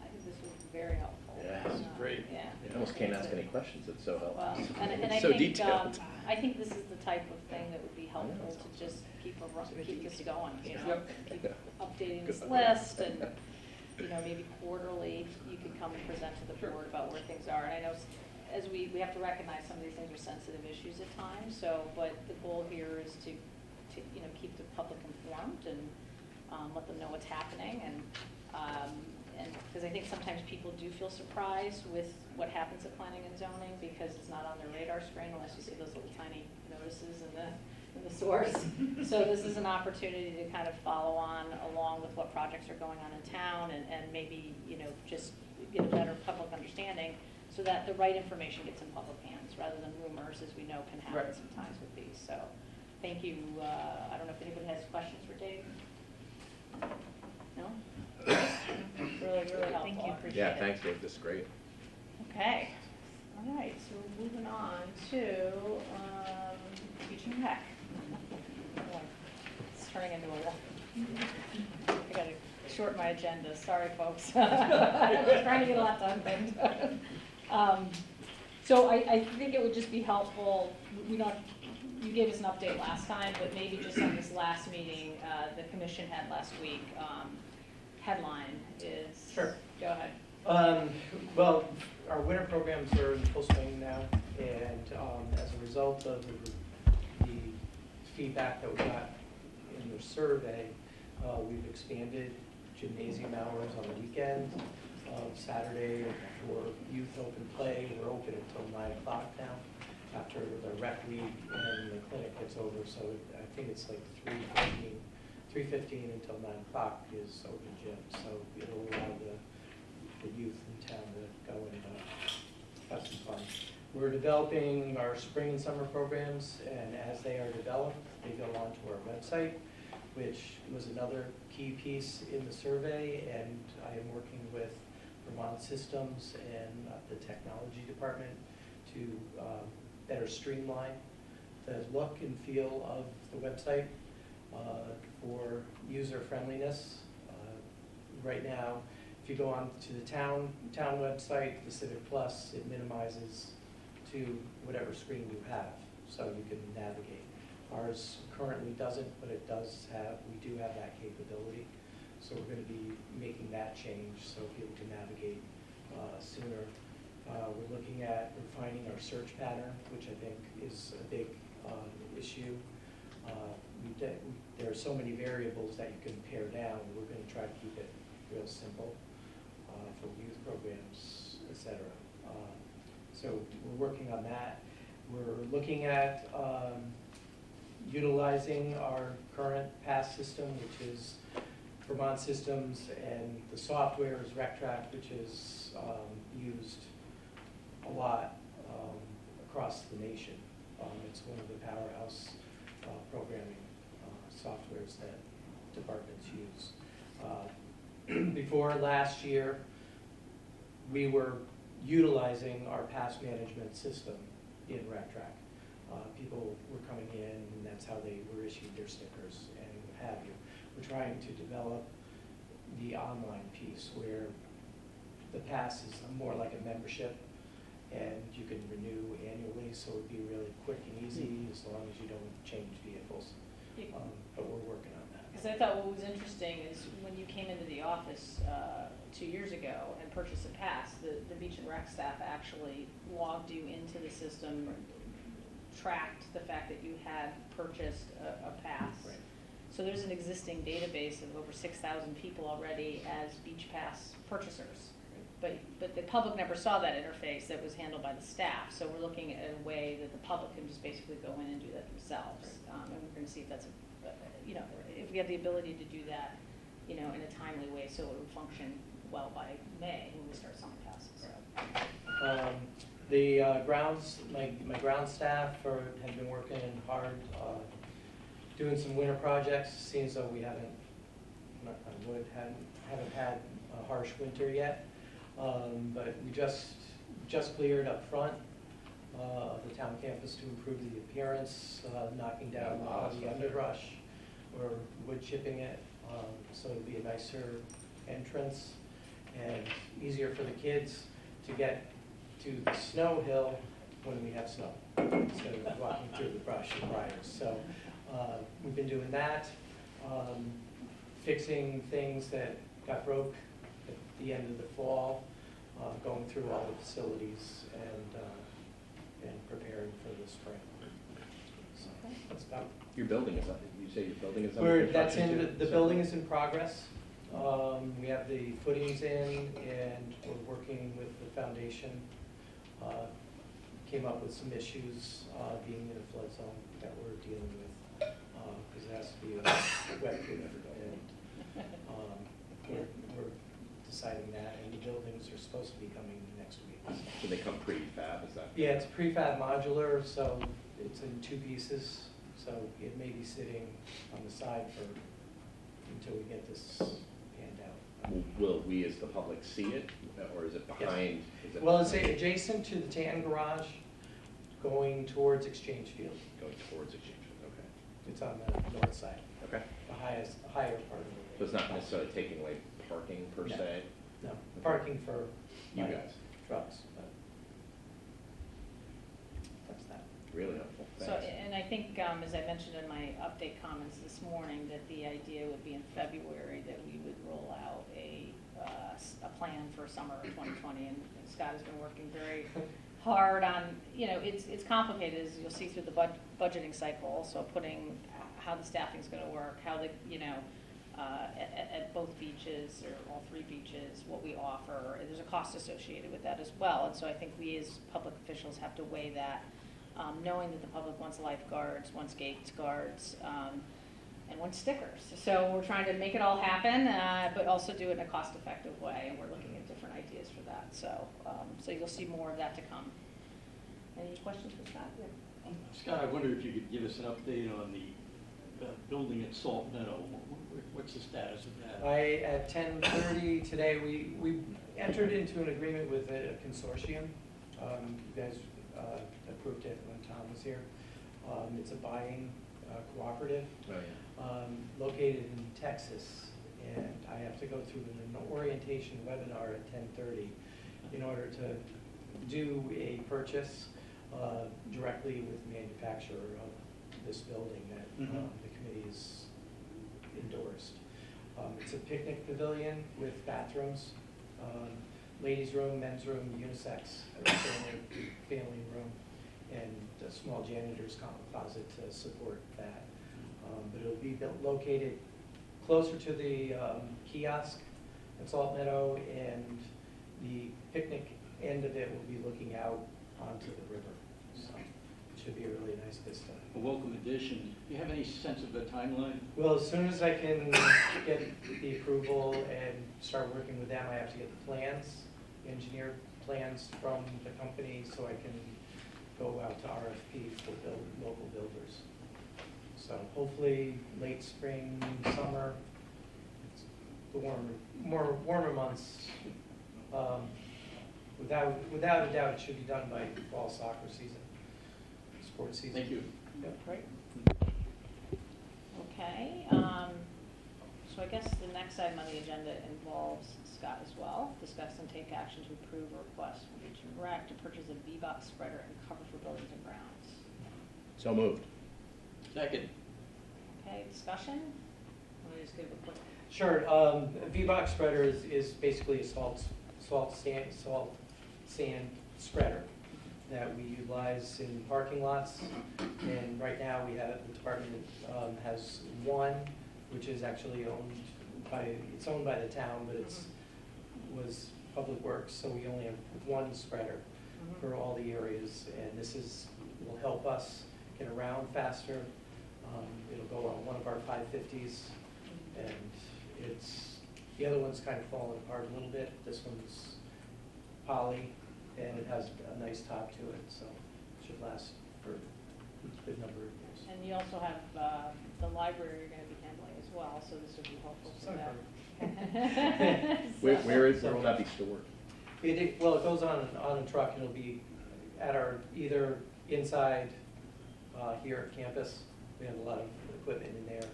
[SPEAKER 1] I think this was very helpful.
[SPEAKER 3] Yeah, this is
[SPEAKER 2] great.
[SPEAKER 1] Yeah.
[SPEAKER 3] You almost can't ask any questions, it's so helpful.
[SPEAKER 1] Well, and I
[SPEAKER 3] It's so
[SPEAKER 1] think,
[SPEAKER 3] detailed.
[SPEAKER 1] I think this is the type of thing that would be helpful to just keep this going, you know?
[SPEAKER 9] Yep.
[SPEAKER 1] Keep updating this
[SPEAKER 3] Good.
[SPEAKER 1] list and, you know, maybe quarterly, you could come and present to the board about where things are. And I know, as we have to recognize some of these things are sensitive issues at times, so, but the goal here is to you know, keep the public informed and let them know what's happening, and because I think sometimes people do feel surprised with what happens at planning and zoning because it's not on their radar screen unless you see those little tiny notices in the source. So this is an opportunity to kind of follow on along with what projects are going on in town and maybe, you know, just get a better public understanding so that the right information gets in public hands rather than rumors, as we know can happen sometimes with these. So thank you. I don't know if anybody has questions for Dave. No? Really, really helpful.
[SPEAKER 6] Thank you.
[SPEAKER 1] I appreciate
[SPEAKER 3] Yeah,
[SPEAKER 1] it.
[SPEAKER 3] thanks, Dave, this is great.
[SPEAKER 1] Okay. All right, so we're moving on to teaching tech. Boy, it's turning into a I gotta shorten my agenda. Sorry, folks. I was trying to get a lot done. So I think it would just be helpful, you gave us an update last time, but maybe just on this last meeting the commission had last week. Headline is.
[SPEAKER 10] Sure.
[SPEAKER 1] Go ahead.
[SPEAKER 10] Well, our winter programs are in full swing now, and as a result of the feedback that we got in the survey, we've expanded gymnasium hours on the weekend. Saturday for youth open play, we're open until 9 o'clock now, after the rec league and the clinic gets over. So I think it's like 3:15 until 9 o'clock is open gym. So it'll allow the youth in town to go and have some fun. We're developing our spring and summer programs, and as they are developed, they go onto our website, which was another key piece in the survey. And I am working with Vermont Systems and the technology department to better streamline the look and feel of the website for user friendliness. right now, if you go on to the town website, the Civic Plus, it minimizes to whatever screen you have, so you can navigate. Ours currently doesn't, but we do have that capability. So we're going to be making that change so people can navigate sooner. We're looking at refining our search pattern, which I think is a big issue. There are so many variables that you can pare down. We're going to try to keep it real simple for youth programs, etc. So we're working on that. We're looking at utilizing our current PASS system, which is Vermont Systems, and the software is RecTrack, which is used a lot across the nation. It's one of the powerhouse programming softwares that departments use. Before last year, we were utilizing our pass management system in RecTrack. People were coming in, and that's how they were issued their stickers and what have you. We're trying to develop the online piece where the pass is more like a membership, and you can renew annually, so it'd be really quick and easy as long as you don't change vehicles. But we're working on that.
[SPEAKER 1] Because I thought what was interesting is when you came into the office 2 years ago and purchased a pass, the Beach and Rec staff actually logged you into the system, tracked the fact that you had purchased a pass.
[SPEAKER 10] Right.
[SPEAKER 1] So there's an existing database of over 6,000 people already as Beach Pass purchasers. But the public never saw that interface that was handled by the staff. So we're looking at a way that the public can just basically go in and do that themselves. And we're going to see if that's, if we have the ability to do that, in a timely way, so it would function well by May when we start selling passes.
[SPEAKER 10] The grounds, my ground staff have been working hard, doing some winter projects. Seems though we haven't had a harsh winter yet. But we just cleared up front of the town campus to improve the appearance, knocking down the underbrush. We're wood chipping it, so it'll be a nicer entrance and easier for the kids to get to the snow hill when we have snow, instead of walking through the brush and briars. So we've been doing that, fixing things that got broke at the end of the fall, going through all the facilities and preparing for the spring. So that's about.
[SPEAKER 3] Your building is up, you say your building is under construction?
[SPEAKER 10] The building is in progress. We have the footings in, and we're working with the foundation. Came up with some issues being in a flood zone that we're dealing with, because it has to be wet proof, and we're deciding that, and the buildings are supposed to be coming next week.
[SPEAKER 3] So they come prefab, is that?
[SPEAKER 10] Yeah, it's prefab modular, so it's in 2 pieces, so it may be sitting on the side until we get this panned out.
[SPEAKER 3] Will we as the public see it, or is it behind?
[SPEAKER 10] Yes.
[SPEAKER 3] Is it
[SPEAKER 10] Well, it's adjacent to the tan garage, going towards Exchange Field.
[SPEAKER 3] going towards Exchange, okay.
[SPEAKER 10] It's on the north side,
[SPEAKER 3] Okay.
[SPEAKER 10] the higher part of the.
[SPEAKER 3] So it's not necessarily taking away parking per
[SPEAKER 10] No.
[SPEAKER 3] se?
[SPEAKER 10] No, parking for
[SPEAKER 3] You
[SPEAKER 10] like,
[SPEAKER 3] guys.
[SPEAKER 10] trucks, but that's that.
[SPEAKER 3] Really helpful,
[SPEAKER 1] So,
[SPEAKER 3] thanks.
[SPEAKER 1] and I think, as I mentioned in my update comments this morning, that the idea would be in February that we would roll out a plan for summer of 2020, and Scott has been working very hard on, it's complicated, as you'll see through the budgeting cycle, also putting how the staffing's going to work, how the, at both beaches, or all 3 beaches, what we offer. There's a cost associated with that as well, and so I think we as public officials have to weigh that, knowing that the public wants lifeguards, wants gates guards, and wants stickers. So we're trying to make it all happen, but also do it in a cost-effective way, and we're looking at different ideas for that. So, so you'll see more of that to come. Any questions for Scott? Yeah.
[SPEAKER 2] Scott, I wonder if you could give us an update on the building at Salt Meadow. What's the status of that?
[SPEAKER 10] At 10:30 today, we entered into an agreement with a consortium. You guys approved it when Tom was here. It's a buying cooperative.
[SPEAKER 3] Oh, yeah.
[SPEAKER 10] Located in Texas, and I have to go through an orientation webinar at 10:30 in order to do a purchase directly with the manufacturer of this building that
[SPEAKER 2] Mhm.
[SPEAKER 10] the committee has endorsed. It's a picnic pavilion with bathrooms, ladies' room, men's room, unisex, family room, and a small janitor's closet to support that. But it'll be located closer to the kiosk at Salt Meadow, and the picnic end of it will be looking out onto the river. So it should be a really nice vista.
[SPEAKER 2] A welcome addition. Do you have any sense of the timeline?
[SPEAKER 10] Well, as soon as I can get the approval and start working with them, I have to get the plans, engineered plans from the company, so I can go out to RFP for local builders. So hopefully late spring, summer, it's the warmer months. Without a doubt, it should be done by fall soccer season, sports season.
[SPEAKER 2] Thank you.
[SPEAKER 10] Yep.
[SPEAKER 1] Great. Okay, so I guess the next item on the agenda involves Scott as well. Discuss and take action to approve a request from Beach and Rec to purchase a V-Box spreader and cover for buildings and grounds.
[SPEAKER 3] So moved.
[SPEAKER 2] Second.
[SPEAKER 1] Okay, discussion? Let me just give a quick.
[SPEAKER 10] Sure. A V-Box spreader is basically a salt sand spreader that we utilize in parking lots. And right now we have, the department has one, which is actually it's owned by the town, but was Public Works, so we only have one spreader for all the areas. And this will help us get around faster. It'll go on one of our 550s, and the other one's kind of falling apart a little bit. This one's poly, and it has a nice top to it, so it should last for a good number of years.
[SPEAKER 1] And you also have the library you're going to be handling as well, so this would be helpful for that.
[SPEAKER 3] Where will that be stored?
[SPEAKER 10] Well, it goes on a truck, and it'll be at either inside here at campus. We have a lot of equipment in there,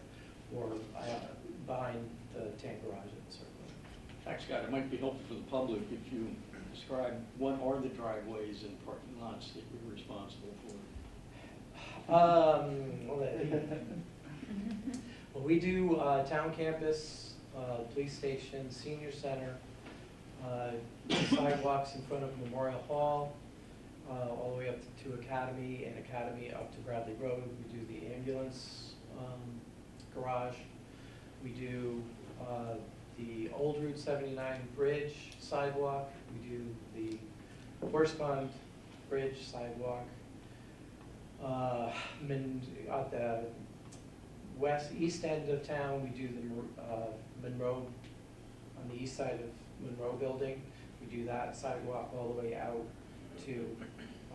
[SPEAKER 10] or behind the tank garage at the circle.
[SPEAKER 2] Thanks, Scott. It might be helpful for the public if you describe what are the driveways and parking lots that you're responsible for.
[SPEAKER 10] Well, we do town campus, police station, senior center, sidewalks in front of Memorial Hall, all the way up to Academy, and Academy up to Bradley Road. We do the ambulance garage. We do the old Route 79 bridge sidewalk. We do the Horse Pond Bridge sidewalk. At the east end of town, we do the Monroe, on the east side of Monroe Building. We do that sidewalk all the way out to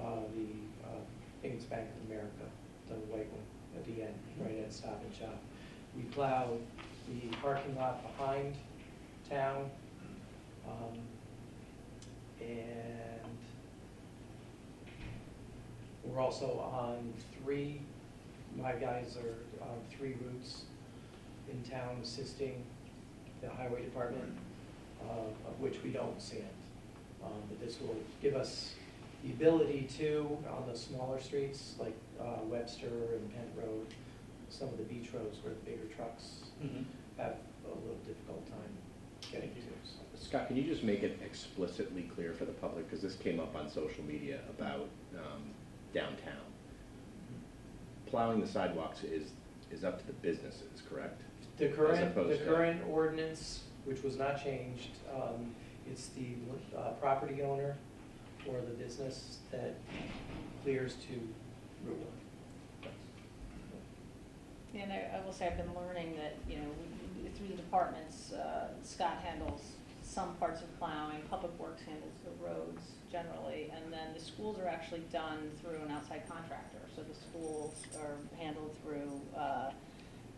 [SPEAKER 10] I think it's Bank of America, the white one at the end, right at Stop and Shop. We plow the parking lot behind town, and we're also on my guys are on 3 routes in town assisting the highway department, of which we don't sand. But this will give us the ability to, on the smaller streets like Webster and Penn Road, some of the beach roads where the bigger trucks have a little difficult time getting to. So.
[SPEAKER 3] Scott, can you just make it explicitly clear for the public, because this came up on social media about downtown. Plowing the sidewalks is up to the businesses, correct?
[SPEAKER 10] The current ordinance, which was not changed, it's the property owner or the business that clears to Route 1.
[SPEAKER 1] And I will say I've been learning that, through the departments, Scott handles some parts of plowing, Public Works handles the roads generally, and then the schools are actually done through an outside contractor. So the schools are handled through,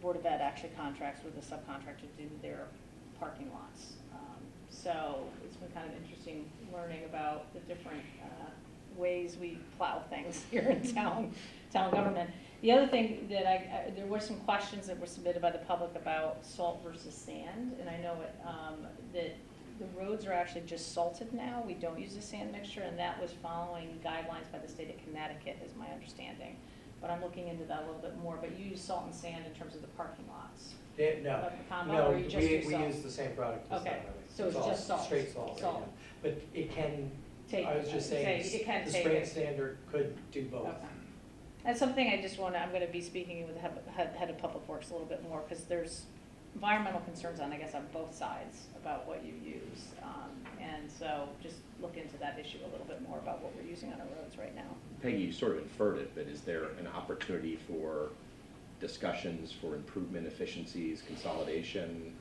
[SPEAKER 1] Board of Ed actually contracts with a subcontractor to do their parking lots. So it's been kind of interesting learning about the different ways we plow things here in town. town government. The other thing that there were some questions that were submitted by the public about salt versus sand, and I know that the roads are actually just salted now. We don't use a sand mixture, and that was following guidelines by the state of Connecticut, is my understanding. But I'm looking into that a little bit more. But you use salt and sand in terms of the parking lots.
[SPEAKER 10] No,
[SPEAKER 1] Of the compound,
[SPEAKER 10] no,
[SPEAKER 1] or you just use
[SPEAKER 10] we
[SPEAKER 1] salt?
[SPEAKER 10] use the same product as
[SPEAKER 1] Okay,
[SPEAKER 10] that.
[SPEAKER 1] so it's
[SPEAKER 10] all
[SPEAKER 1] just salt.
[SPEAKER 10] Straight salt, right
[SPEAKER 1] Salt.
[SPEAKER 10] now. But it can,
[SPEAKER 1] Take-
[SPEAKER 10] I was just
[SPEAKER 1] say
[SPEAKER 10] saying,
[SPEAKER 1] it can
[SPEAKER 10] the
[SPEAKER 1] take
[SPEAKER 10] spring
[SPEAKER 1] it.
[SPEAKER 10] standard could do both.
[SPEAKER 1] Okay. That's something I just want to, I'm going to be speaking with the head of Public Works a little bit more, because there's environmental concerns on, I guess, on both sides about what you use. And so just look into that issue a little bit more about what we're using on our roads right now.
[SPEAKER 3] Peggy, you sort of inferred it, but is there an opportunity for discussions for improvement, efficiencies, consolidation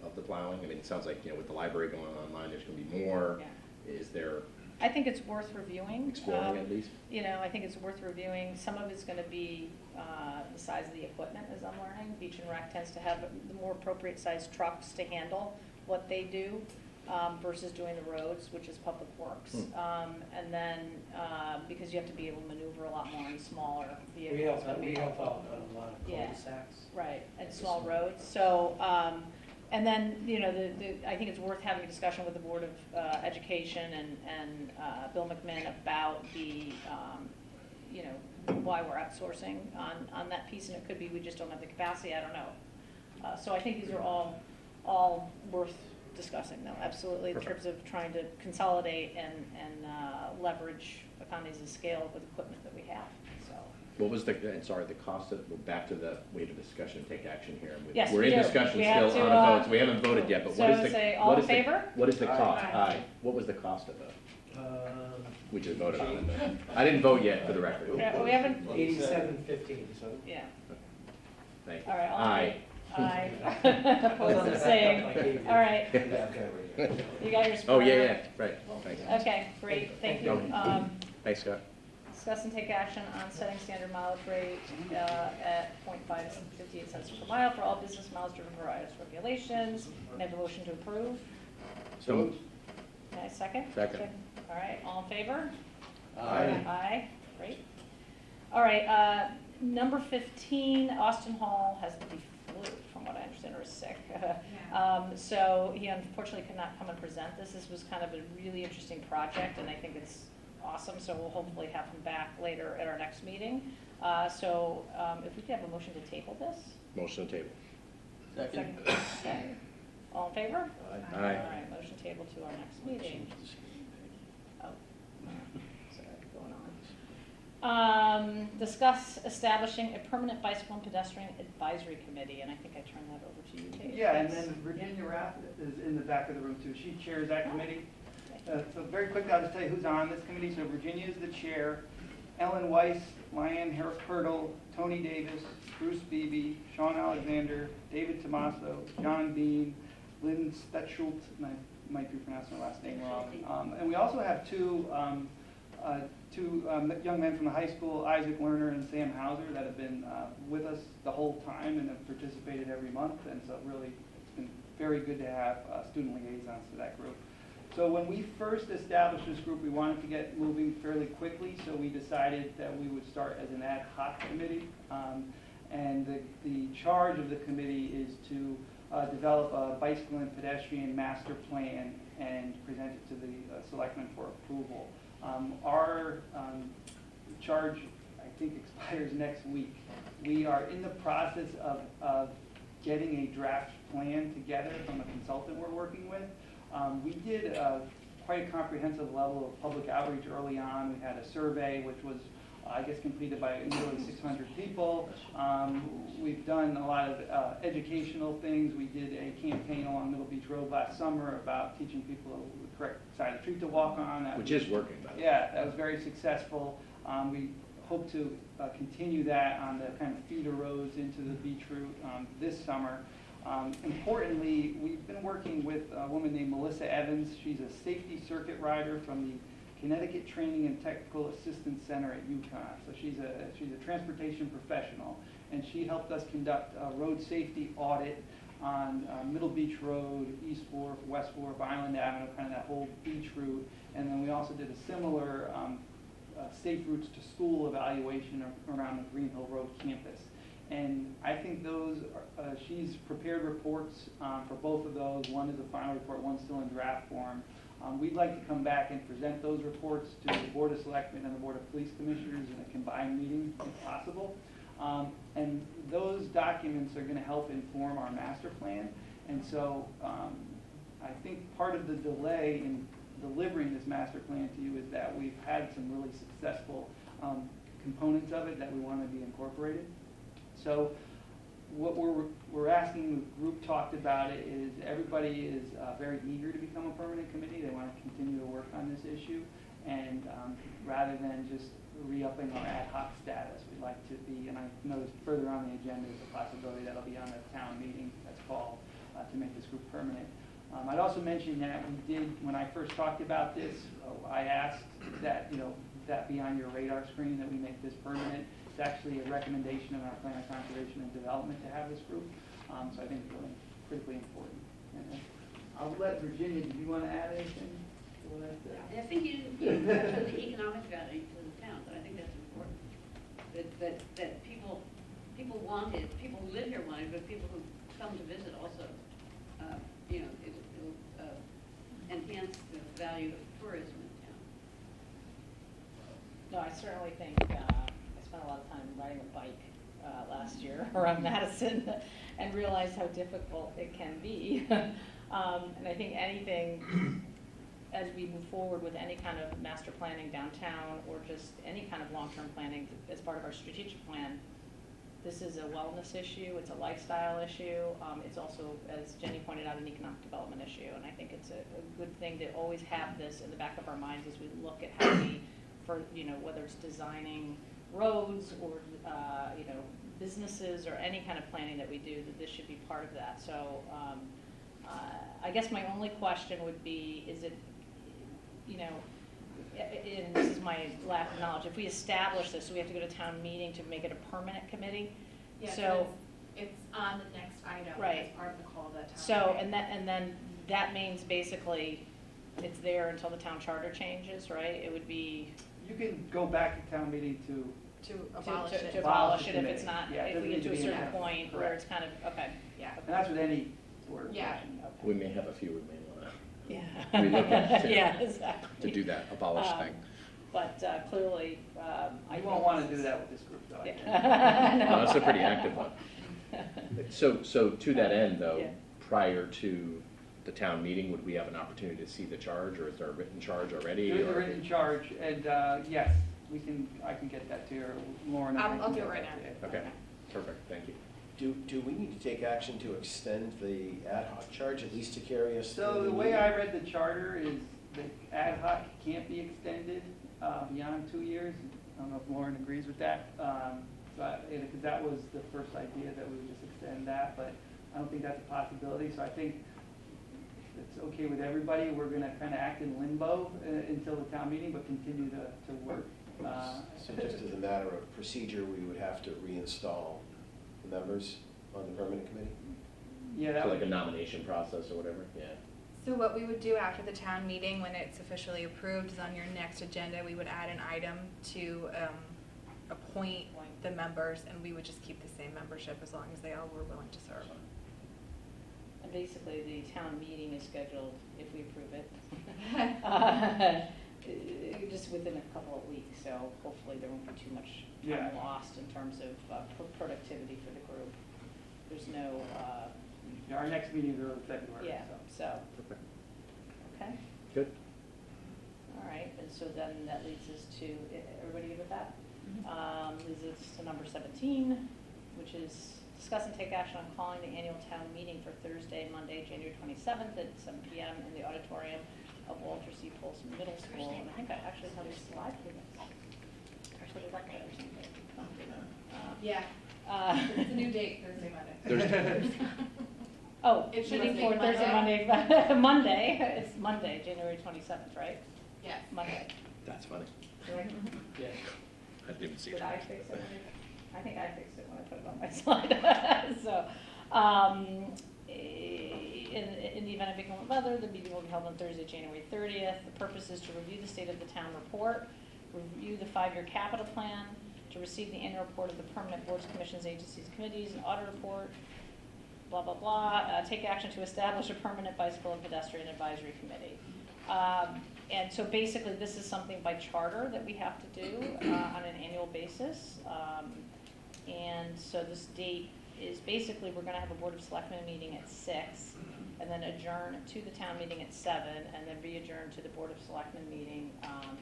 [SPEAKER 3] of the plowing? I mean, it sounds like, with the library going online, there's going to be more.
[SPEAKER 1] Yeah.
[SPEAKER 3] Is there
[SPEAKER 1] I think it's worth reviewing.
[SPEAKER 3] exploring at least?
[SPEAKER 1] I think it's worth reviewing. Some of it's going to be the size of the equipment, as I'm learning. Beach and Rec tends to have the more appropriate sized trucks to handle what they do versus doing the roads, which is Public Works. And then, because you have to be able to maneuver a lot more in smaller vehicles.
[SPEAKER 10] We help out on a lot of
[SPEAKER 1] Yeah.
[SPEAKER 10] cul-de-sacs.
[SPEAKER 1] Right, and small roads. So, and then, I think it's worth having a discussion with the Board of Education and Bill McMinn about the, why we're outsourcing on that piece, and it could be we just don't have the capacity, I don't know. So I think these are all worth discussing, though, absolutely, in terms of trying to consolidate and leverage economies of scale with equipment that we have, so.
[SPEAKER 3] What was the cost of, well, back to we have a discussion, take action here.
[SPEAKER 1] Yes,
[SPEAKER 3] We're
[SPEAKER 1] we
[SPEAKER 3] in
[SPEAKER 1] do.
[SPEAKER 3] discussion
[SPEAKER 1] We
[SPEAKER 3] still
[SPEAKER 1] have
[SPEAKER 3] on
[SPEAKER 1] to,
[SPEAKER 3] a vote, so we haven't voted yet, but
[SPEAKER 1] so
[SPEAKER 3] what is the?
[SPEAKER 1] say all
[SPEAKER 3] what
[SPEAKER 1] in
[SPEAKER 3] is the-
[SPEAKER 1] favor?
[SPEAKER 3] What is the cost?
[SPEAKER 10] Aye.
[SPEAKER 3] Aye. What was the cost of it? We just voted on it,
[SPEAKER 10] Change.
[SPEAKER 3] but I didn't vote yet, for the record.
[SPEAKER 1] Yeah, we haven't,
[SPEAKER 10] 87.15.
[SPEAKER 1] yeah,
[SPEAKER 3] Thank you.
[SPEAKER 1] all right, all
[SPEAKER 3] Aye.
[SPEAKER 1] in favor? Aye. Opposed the same, all right, you got your.
[SPEAKER 3] Oh, yeah, right, thanks.
[SPEAKER 1] Okay, great, thank you.
[SPEAKER 3] Okay. Thanks, Scott.
[SPEAKER 1] Discuss and take action on setting standard mileage rate at 0.58 cents per mile for all business miles driven per IRS regulations. Can I have a motion to approve?
[SPEAKER 3] So moved.
[SPEAKER 1] Can I second?
[SPEAKER 3] Second.
[SPEAKER 1] All right, all in favor?
[SPEAKER 2] Aye.
[SPEAKER 1] Aye, great. All right, number 15, Austin Hall has the flu, from what I understand, or is sick. So he unfortunately could not come and present this. This was kind of a really interesting project, and I think it's awesome, so we'll hopefully have him back later at our next meeting. So if we could have a motion to table this?
[SPEAKER 3] Motion to table.
[SPEAKER 2] Second.
[SPEAKER 1] Okay. All in favor?
[SPEAKER 3] Aye.
[SPEAKER 1] All right, motion table to our next meeting. Oh, sorry, going on. Discuss establishing a permanent bicycle and pedestrian advisory committee, and I think I turned that over to you, Dave.
[SPEAKER 9] Yeah, and then Virginia Rath is in the back of the room too. She chairs that committee. So very quickly, I'll just tell you who's on this committee. So Virginia is the chair. Ellen Weiss, Lyanne Hurtle, Tony Davis, Bruce Beebe, Sean Alexander, David Tomaso, John Bean, Lynn Stetschult, and I might be pronouncing her last name wrong. And we also have two young men from the high school, Isaac Lerner and Sam Hauser, that have been with us the whole time and have participated every month. And so really, it's been very good to have student liaisons to that group. So when we first established this group, we wanted to get moving fairly quickly, so we decided that we would start as an ad hoc committee. And the charge of the committee is to develop a bicycle and pedestrian master plan and present it to the selectmen for approval. Our charge, I think, expires next week. We are in the process of getting a draft plan together from a consultant we're working with. We did quite a comprehensive level of public outreach early on. We had a survey which was, I guess, completed by nearly 600 people. We've done a lot of educational things. We did a campaign along Middle Beach Road last summer about teaching people the correct side of the street to walk on.
[SPEAKER 3] Which is working, by the way.
[SPEAKER 9] Yeah, that was very successful. We hope to continue that on the kind of feeder roads into the beach route this summer. Importantly, we've been working with a woman named Melissa Evans. She's a safety circuit rider from the Connecticut Training and Technical Assistance Center at UConn. So she's a transportation professional, and she helped us conduct a road safety audit on Middle Beach Road, East Wharf, West Wharf, Island Avenue, kind of that whole beach route. And then we also did a similar Safe Routes to School evaluation around the Green Hill Road campus. And I think those, she's prepared reports for both of those. One is a final report, one's still in draft form. We'd like to come back and present those reports to the Board of Selectmen and the Board of Police Commissioners in a combined meeting if possible. And those documents are going to help inform our master plan. And so I think part of the delay in delivering this master plan to you is that we've had some really successful components of it that we want to be incorporated. So what we're asking, the group talked about it, is everybody is very eager to become a permanent committee. They want to continue to work on this issue. And rather than just re-upping our ad hoc status, we'd like to be, and I noticed further on the agenda is a possibility that'll be on the town meeting that's called to make this group permanent. I'd also mention that we did, when I first talked about this, I asked that, that be on your radar screen, that we make this permanent. It's actually a recommendation in our plan of conservation and development to have this group. So I think it's really critically important. And I'll let Virginia, do you want to add anything to what I said?
[SPEAKER 11] I think you didn't touch on the economic value to the town, but I think that's important. That people want it, people who live here want it, but people who come to visit also, it'll enhance the value of tourism in town.
[SPEAKER 1] No, I certainly think, I spent a lot of time riding a bike last year around Madison and realized how difficult it can be. And I think anything, as we move forward with any kind of master planning downtown or just any kind of long-term planning as part of our strategic plan, this is a wellness issue, it's a lifestyle issue, it's also, as Jenny pointed out, an economic development issue, and I think it's a good thing to always have this in the back of our minds as we look at how we, whether it's designing roads or, businesses or any kind of planning that we do, that this should be part of that. So I guess my only question would be, is it, and this is my lack of knowledge, if we establish this, so we have to go to town meeting to make it a permanent committee?
[SPEAKER 12] Yeah,
[SPEAKER 1] so
[SPEAKER 12] it's on the next item
[SPEAKER 1] right.
[SPEAKER 12] as part of the call to town.
[SPEAKER 1] So, and then that means basically it's there until the town charter changes, right? It would be
[SPEAKER 9] You can go back to town meeting to
[SPEAKER 12] abolish it.
[SPEAKER 1] to abolish it if it's not,
[SPEAKER 9] Yeah, it
[SPEAKER 1] if we get to a
[SPEAKER 9] doesn't need to be
[SPEAKER 1] certain
[SPEAKER 9] in there.
[SPEAKER 1] point where
[SPEAKER 9] Correct.
[SPEAKER 1] it's kind of, okay.
[SPEAKER 12] Yeah.
[SPEAKER 9] And that's with any board.
[SPEAKER 12] Yeah.
[SPEAKER 3] We may have a few we may want
[SPEAKER 1] Yeah.
[SPEAKER 3] to relook at
[SPEAKER 1] Yeah, exactly.
[SPEAKER 3] to do that abolish thing.
[SPEAKER 1] But clearly, I
[SPEAKER 9] You won't want to do that with this group, though. I think.
[SPEAKER 1] Yeah.
[SPEAKER 3] No, that's a pretty active one. So to that end, though,
[SPEAKER 1] Yeah.
[SPEAKER 3] prior to the town meeting, would we have an opportunity to see the charge, or is there a written charge already?
[SPEAKER 9] There is a
[SPEAKER 3] or-
[SPEAKER 9] written charge, and yes, I can get that to you, or Lauren. and I
[SPEAKER 12] I'll
[SPEAKER 9] can
[SPEAKER 12] do
[SPEAKER 9] get
[SPEAKER 12] it right
[SPEAKER 9] that
[SPEAKER 12] now.
[SPEAKER 9] to you.
[SPEAKER 3] Okay, perfect, thank you.
[SPEAKER 5] Do we need to take action to extend the ad hoc charge, at least to carry us through?
[SPEAKER 9] So the way I read the charter is the ad hoc can't be extended beyond 2 years. I don't know if Lauren agrees with that, because that was the first idea, that we would just extend that, but I don't think that's a possibility. So I think it's okay with everybody. We're going to kind of act in limbo until the town meeting, but continue to work.
[SPEAKER 5] So just as a matter of procedure, we would have to reinstall the members on the permanent committee?
[SPEAKER 9] Yeah, that
[SPEAKER 3] So
[SPEAKER 9] would
[SPEAKER 3] like a nomination process or whatever, yeah.
[SPEAKER 12] So what we would do after the town meeting, when it's officially approved, is on your next agenda, we would add an item to appoint the members, and we would just keep the same membership as long as they all were willing to serve.
[SPEAKER 1] And basically, the town meeting is scheduled, if we approve it, just within a couple of weeks, so hopefully there won't be too much time
[SPEAKER 9] Yeah.
[SPEAKER 1] lost in terms of productivity for the group. There's no,
[SPEAKER 9] Yeah, our next meeting is early February.
[SPEAKER 1] yeah, so,
[SPEAKER 3] Okay.
[SPEAKER 1] okay,
[SPEAKER 3] Good.
[SPEAKER 1] all right, and so then that leads us to, everybody good with that? Leads us to number 17, which is discuss and take action on calling the annual town meeting for Thursday, Monday, January 27th at 7 p.m. in the auditorium of Walter C. Polson Middle School. And I think I actually have a slide for this. I should have left that or something.
[SPEAKER 12] Yeah, it's a new date, Thursday, Monday.
[SPEAKER 1] Oh,
[SPEAKER 12] It
[SPEAKER 1] shooting
[SPEAKER 12] should
[SPEAKER 1] for
[SPEAKER 12] be
[SPEAKER 1] Thursday, Monday, Monday. It's Monday, January 27th, right?
[SPEAKER 12] Yes.
[SPEAKER 1] Monday.
[SPEAKER 3] That's funny.
[SPEAKER 2] Yeah.
[SPEAKER 3] I didn't even see
[SPEAKER 1] Did
[SPEAKER 3] that.
[SPEAKER 1] I fix it? I think I fixed it when I put it on my slide. So, in the event of inclement weather, the meeting will be held on Thursday, January 30th. The purpose is to review the state of the town report, review the 5-year capital plan, to receive the annual report of the permanent boards, commissions, agencies, committees, and audit report, blah, blah, blah. Take action to establish a permanent bicycle and pedestrian advisory committee. And so basically, this is something by charter that we have to do on an annual basis. And so this date is basically, we're gonna have a Board of Selectmen meeting at 6, and then adjourn to the town meeting at 7, and then re-adjourn to the Board of Selectmen meeting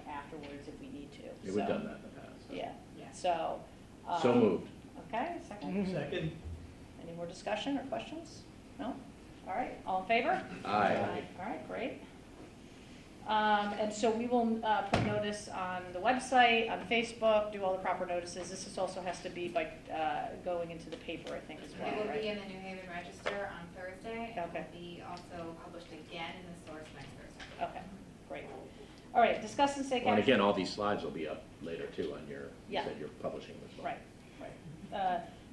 [SPEAKER 1] afterwards if we need to.
[SPEAKER 3] Yeah, we've done that in the past.
[SPEAKER 1] Yeah, so.
[SPEAKER 3] So moved.
[SPEAKER 1] Okay, second.
[SPEAKER 10] Second.
[SPEAKER 1] Any more discussion or questions? No? All right, all in favor?
[SPEAKER 3] Aye.
[SPEAKER 1] All right, great. And so we will put notice on the website, on Facebook, do all the proper notices. This also has to be by going into the paper, I think, as well,
[SPEAKER 12] It will
[SPEAKER 1] right?
[SPEAKER 12] be in the New Haven Register on Thursday. And
[SPEAKER 1] Okay.
[SPEAKER 12] will be also published again in the Source next Thursday.
[SPEAKER 1] Okay, great. All right, discuss and take
[SPEAKER 3] Well, and
[SPEAKER 1] action.
[SPEAKER 3] again, all these slides will be up later too on your, you
[SPEAKER 1] Yeah.
[SPEAKER 3] said you're publishing this one.
[SPEAKER 1] Right.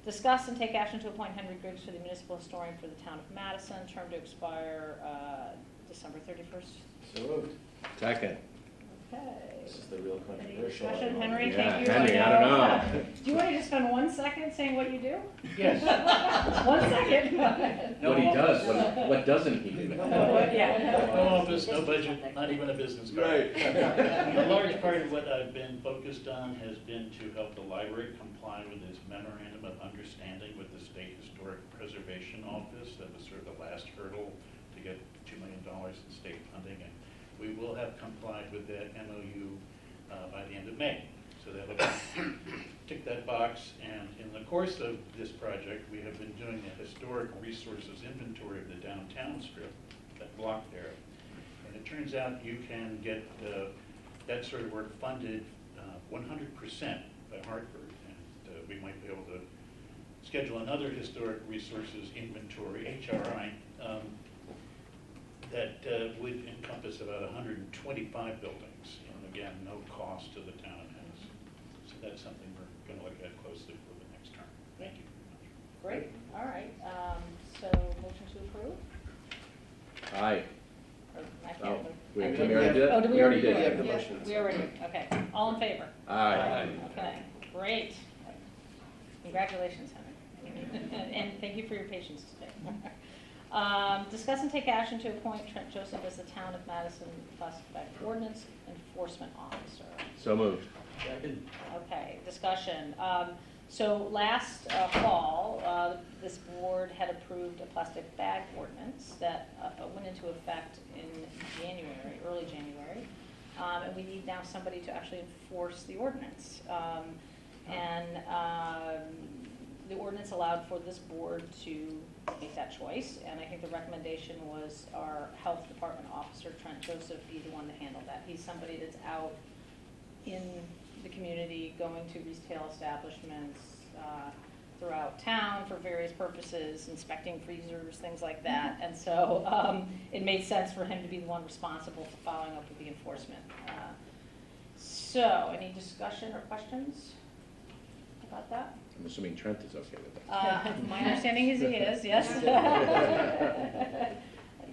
[SPEAKER 1] Discuss and take action to appoint Henry Griggs for the municipal historian for the town of Madison, term to expire December 31st.
[SPEAKER 5] So moved.
[SPEAKER 3] Second.
[SPEAKER 1] Okay.
[SPEAKER 5] This is the real
[SPEAKER 1] Any
[SPEAKER 5] controversial.
[SPEAKER 1] discussion,
[SPEAKER 5] one.
[SPEAKER 1] Henry?
[SPEAKER 3] Yeah,
[SPEAKER 1] Thank you.
[SPEAKER 3] Henry, I don't know.
[SPEAKER 1] Do you want to just spend 1 second saying what you do?
[SPEAKER 2] Yes.
[SPEAKER 1] 1 second.
[SPEAKER 3] What he does, what doesn't he do?
[SPEAKER 1] Yeah.
[SPEAKER 13] No office, no budget, not even a business card. A large part of what I've been focused on has been to help the library comply with this memorandum of understanding with the State Historic Preservation Office. That was sort of the last hurdle to get $2 million in state funding, and we will have complied with that MOU by the end of May. So that'll tick that box, and in the course of this project, we have been doing a historic resources inventory of the downtown strip, that block there. And it turns out you can get that sort of work funded 100% by Hartford, and we might be able to schedule another historic resources inventory, HRI, that would encompass about 125 buildings, and again, no cost to the town of Madison. So that's something we're going to look at closely for the next term. Thank you very much.
[SPEAKER 1] Great, all right. So motion to approve?
[SPEAKER 3] Aye.
[SPEAKER 1] Or I can't
[SPEAKER 3] Oh,
[SPEAKER 1] vote.
[SPEAKER 3] we
[SPEAKER 1] I
[SPEAKER 3] we
[SPEAKER 1] can't-
[SPEAKER 3] already did?
[SPEAKER 1] Oh, did we
[SPEAKER 3] already
[SPEAKER 1] already
[SPEAKER 3] did.
[SPEAKER 5] We have the
[SPEAKER 1] Yeah,
[SPEAKER 5] motion.
[SPEAKER 1] We already, okay. All in favor?
[SPEAKER 3] Aye.
[SPEAKER 1] Okay, great. Congratulations, Henry. And thank you for your patience today. Discuss and take action to appoint Trent Joseph as the Town of Madison Classified Ordnance Enforcement Officer.
[SPEAKER 3] So moved.
[SPEAKER 2] Second.
[SPEAKER 1] Okay, discussion. So last fall, this board had approved a plastic bag ordinance that went into effect in January, early January. And we need now somebody to actually enforce the ordinance. The ordinance allowed for this board to make that choice, and I think the recommendation was our health department officer, Trent Joseph, be the one to handle that. He's somebody that's out in the community, going to retail establishments throughout town for various purposes, inspecting freezers, things like that. And so it made sense for him to be the one responsible for following up with the enforcement. So any discussion or questions about that?
[SPEAKER 3] I'm assuming Trent is okay with that.
[SPEAKER 1] My understanding is he is, yes.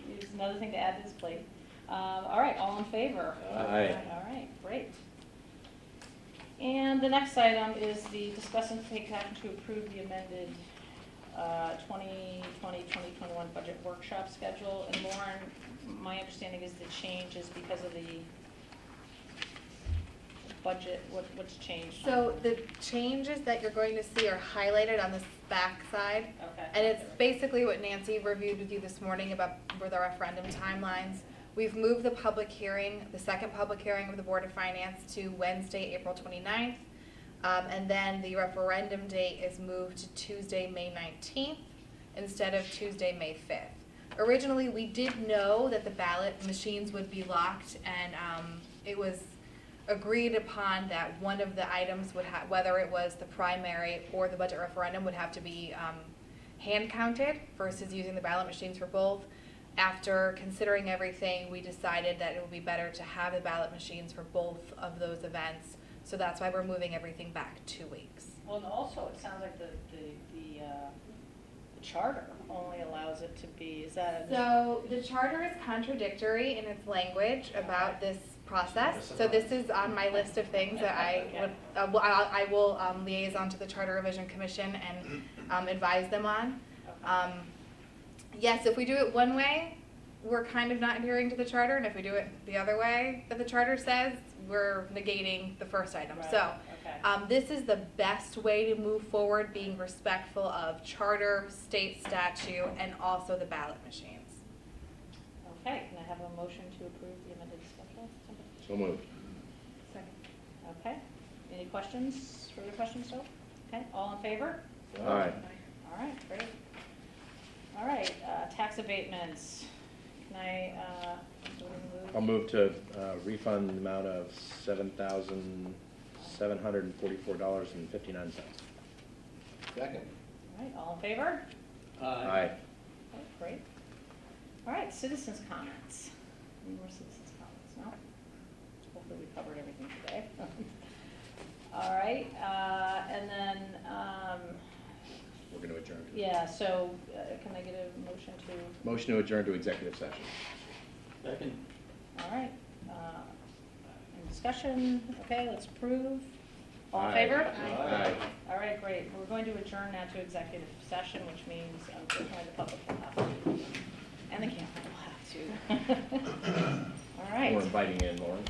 [SPEAKER 1] There's another thing to add to his plate. All right, all in favor?
[SPEAKER 3] Aye.
[SPEAKER 1] All right, great. And the next item is the discuss and take action to approve the amended 2020-2021 budget workshop schedule. And Lauren, my understanding is the change is because of the budget, what's changed?
[SPEAKER 12] So the changes that you're going to see are highlighted on this back side.
[SPEAKER 1] Okay.
[SPEAKER 12] And it's basically what Nancy reviewed with you this morning about where the referendum timelines. We've moved the public hearing, the second public hearing of the Board of Finance to Wednesday, April 29th. And then the referendum date is moved to Tuesday, May 19th instead of Tuesday, May 5th. Originally, we did know that the ballot machines would be locked, and it was agreed upon that one of the items would have, whether it was the primary or the budget referendum, would have to be hand counted versus using the ballot machines for both. After considering everything, we decided that it would be better to have the ballot machines for both of those events. So that's why we're moving everything back 2 weeks.
[SPEAKER 1] Well, and also, it sounds like the charter only allows it to be, is that?
[SPEAKER 12] So the charter is contradictory in its language about this process. So this is on my list of things that I will liaison to the Charter Revision Commission and advise them on. Yes, if we do it one way, we're kind of not adhering to the charter, and if we do it the other way that the charter says, we're negating the first item.
[SPEAKER 1] Right,
[SPEAKER 12] So
[SPEAKER 1] okay.
[SPEAKER 12] this is the best way to move forward, being respectful of charter, state statute, and also the ballot machines.
[SPEAKER 1] Okay, can I have a motion to approve the amended schedule?
[SPEAKER 3] So moved.
[SPEAKER 1] Okay, any questions, further questions, still? Okay, all in favor?
[SPEAKER 3] Aye.
[SPEAKER 1] All right, great. All right, tax abatements. Can I, do we move?
[SPEAKER 3] I'll move to refund the amount of $7,744.59.
[SPEAKER 5] Second.
[SPEAKER 1] All right, all in favor?
[SPEAKER 3] Aye.
[SPEAKER 1] Okay, great. All right, citizens' comments. Any more citizens' comments? No? Hopefully we covered everything today. All right, and then,
[SPEAKER 3] We're going to adjourn.
[SPEAKER 1] yeah, so can I get a motion to,
[SPEAKER 3] Motion to adjourn to executive session.
[SPEAKER 2] Second.
[SPEAKER 1] all right, any discussion? Okay, let's approve. All in
[SPEAKER 3] Aye.
[SPEAKER 1] favor?
[SPEAKER 3] Aye.
[SPEAKER 1] All right, great. We're going to adjourn now to executive session, which means unfortunately the public will have to, and the camera will have to. All right.
[SPEAKER 3] We're inviting in Lauren.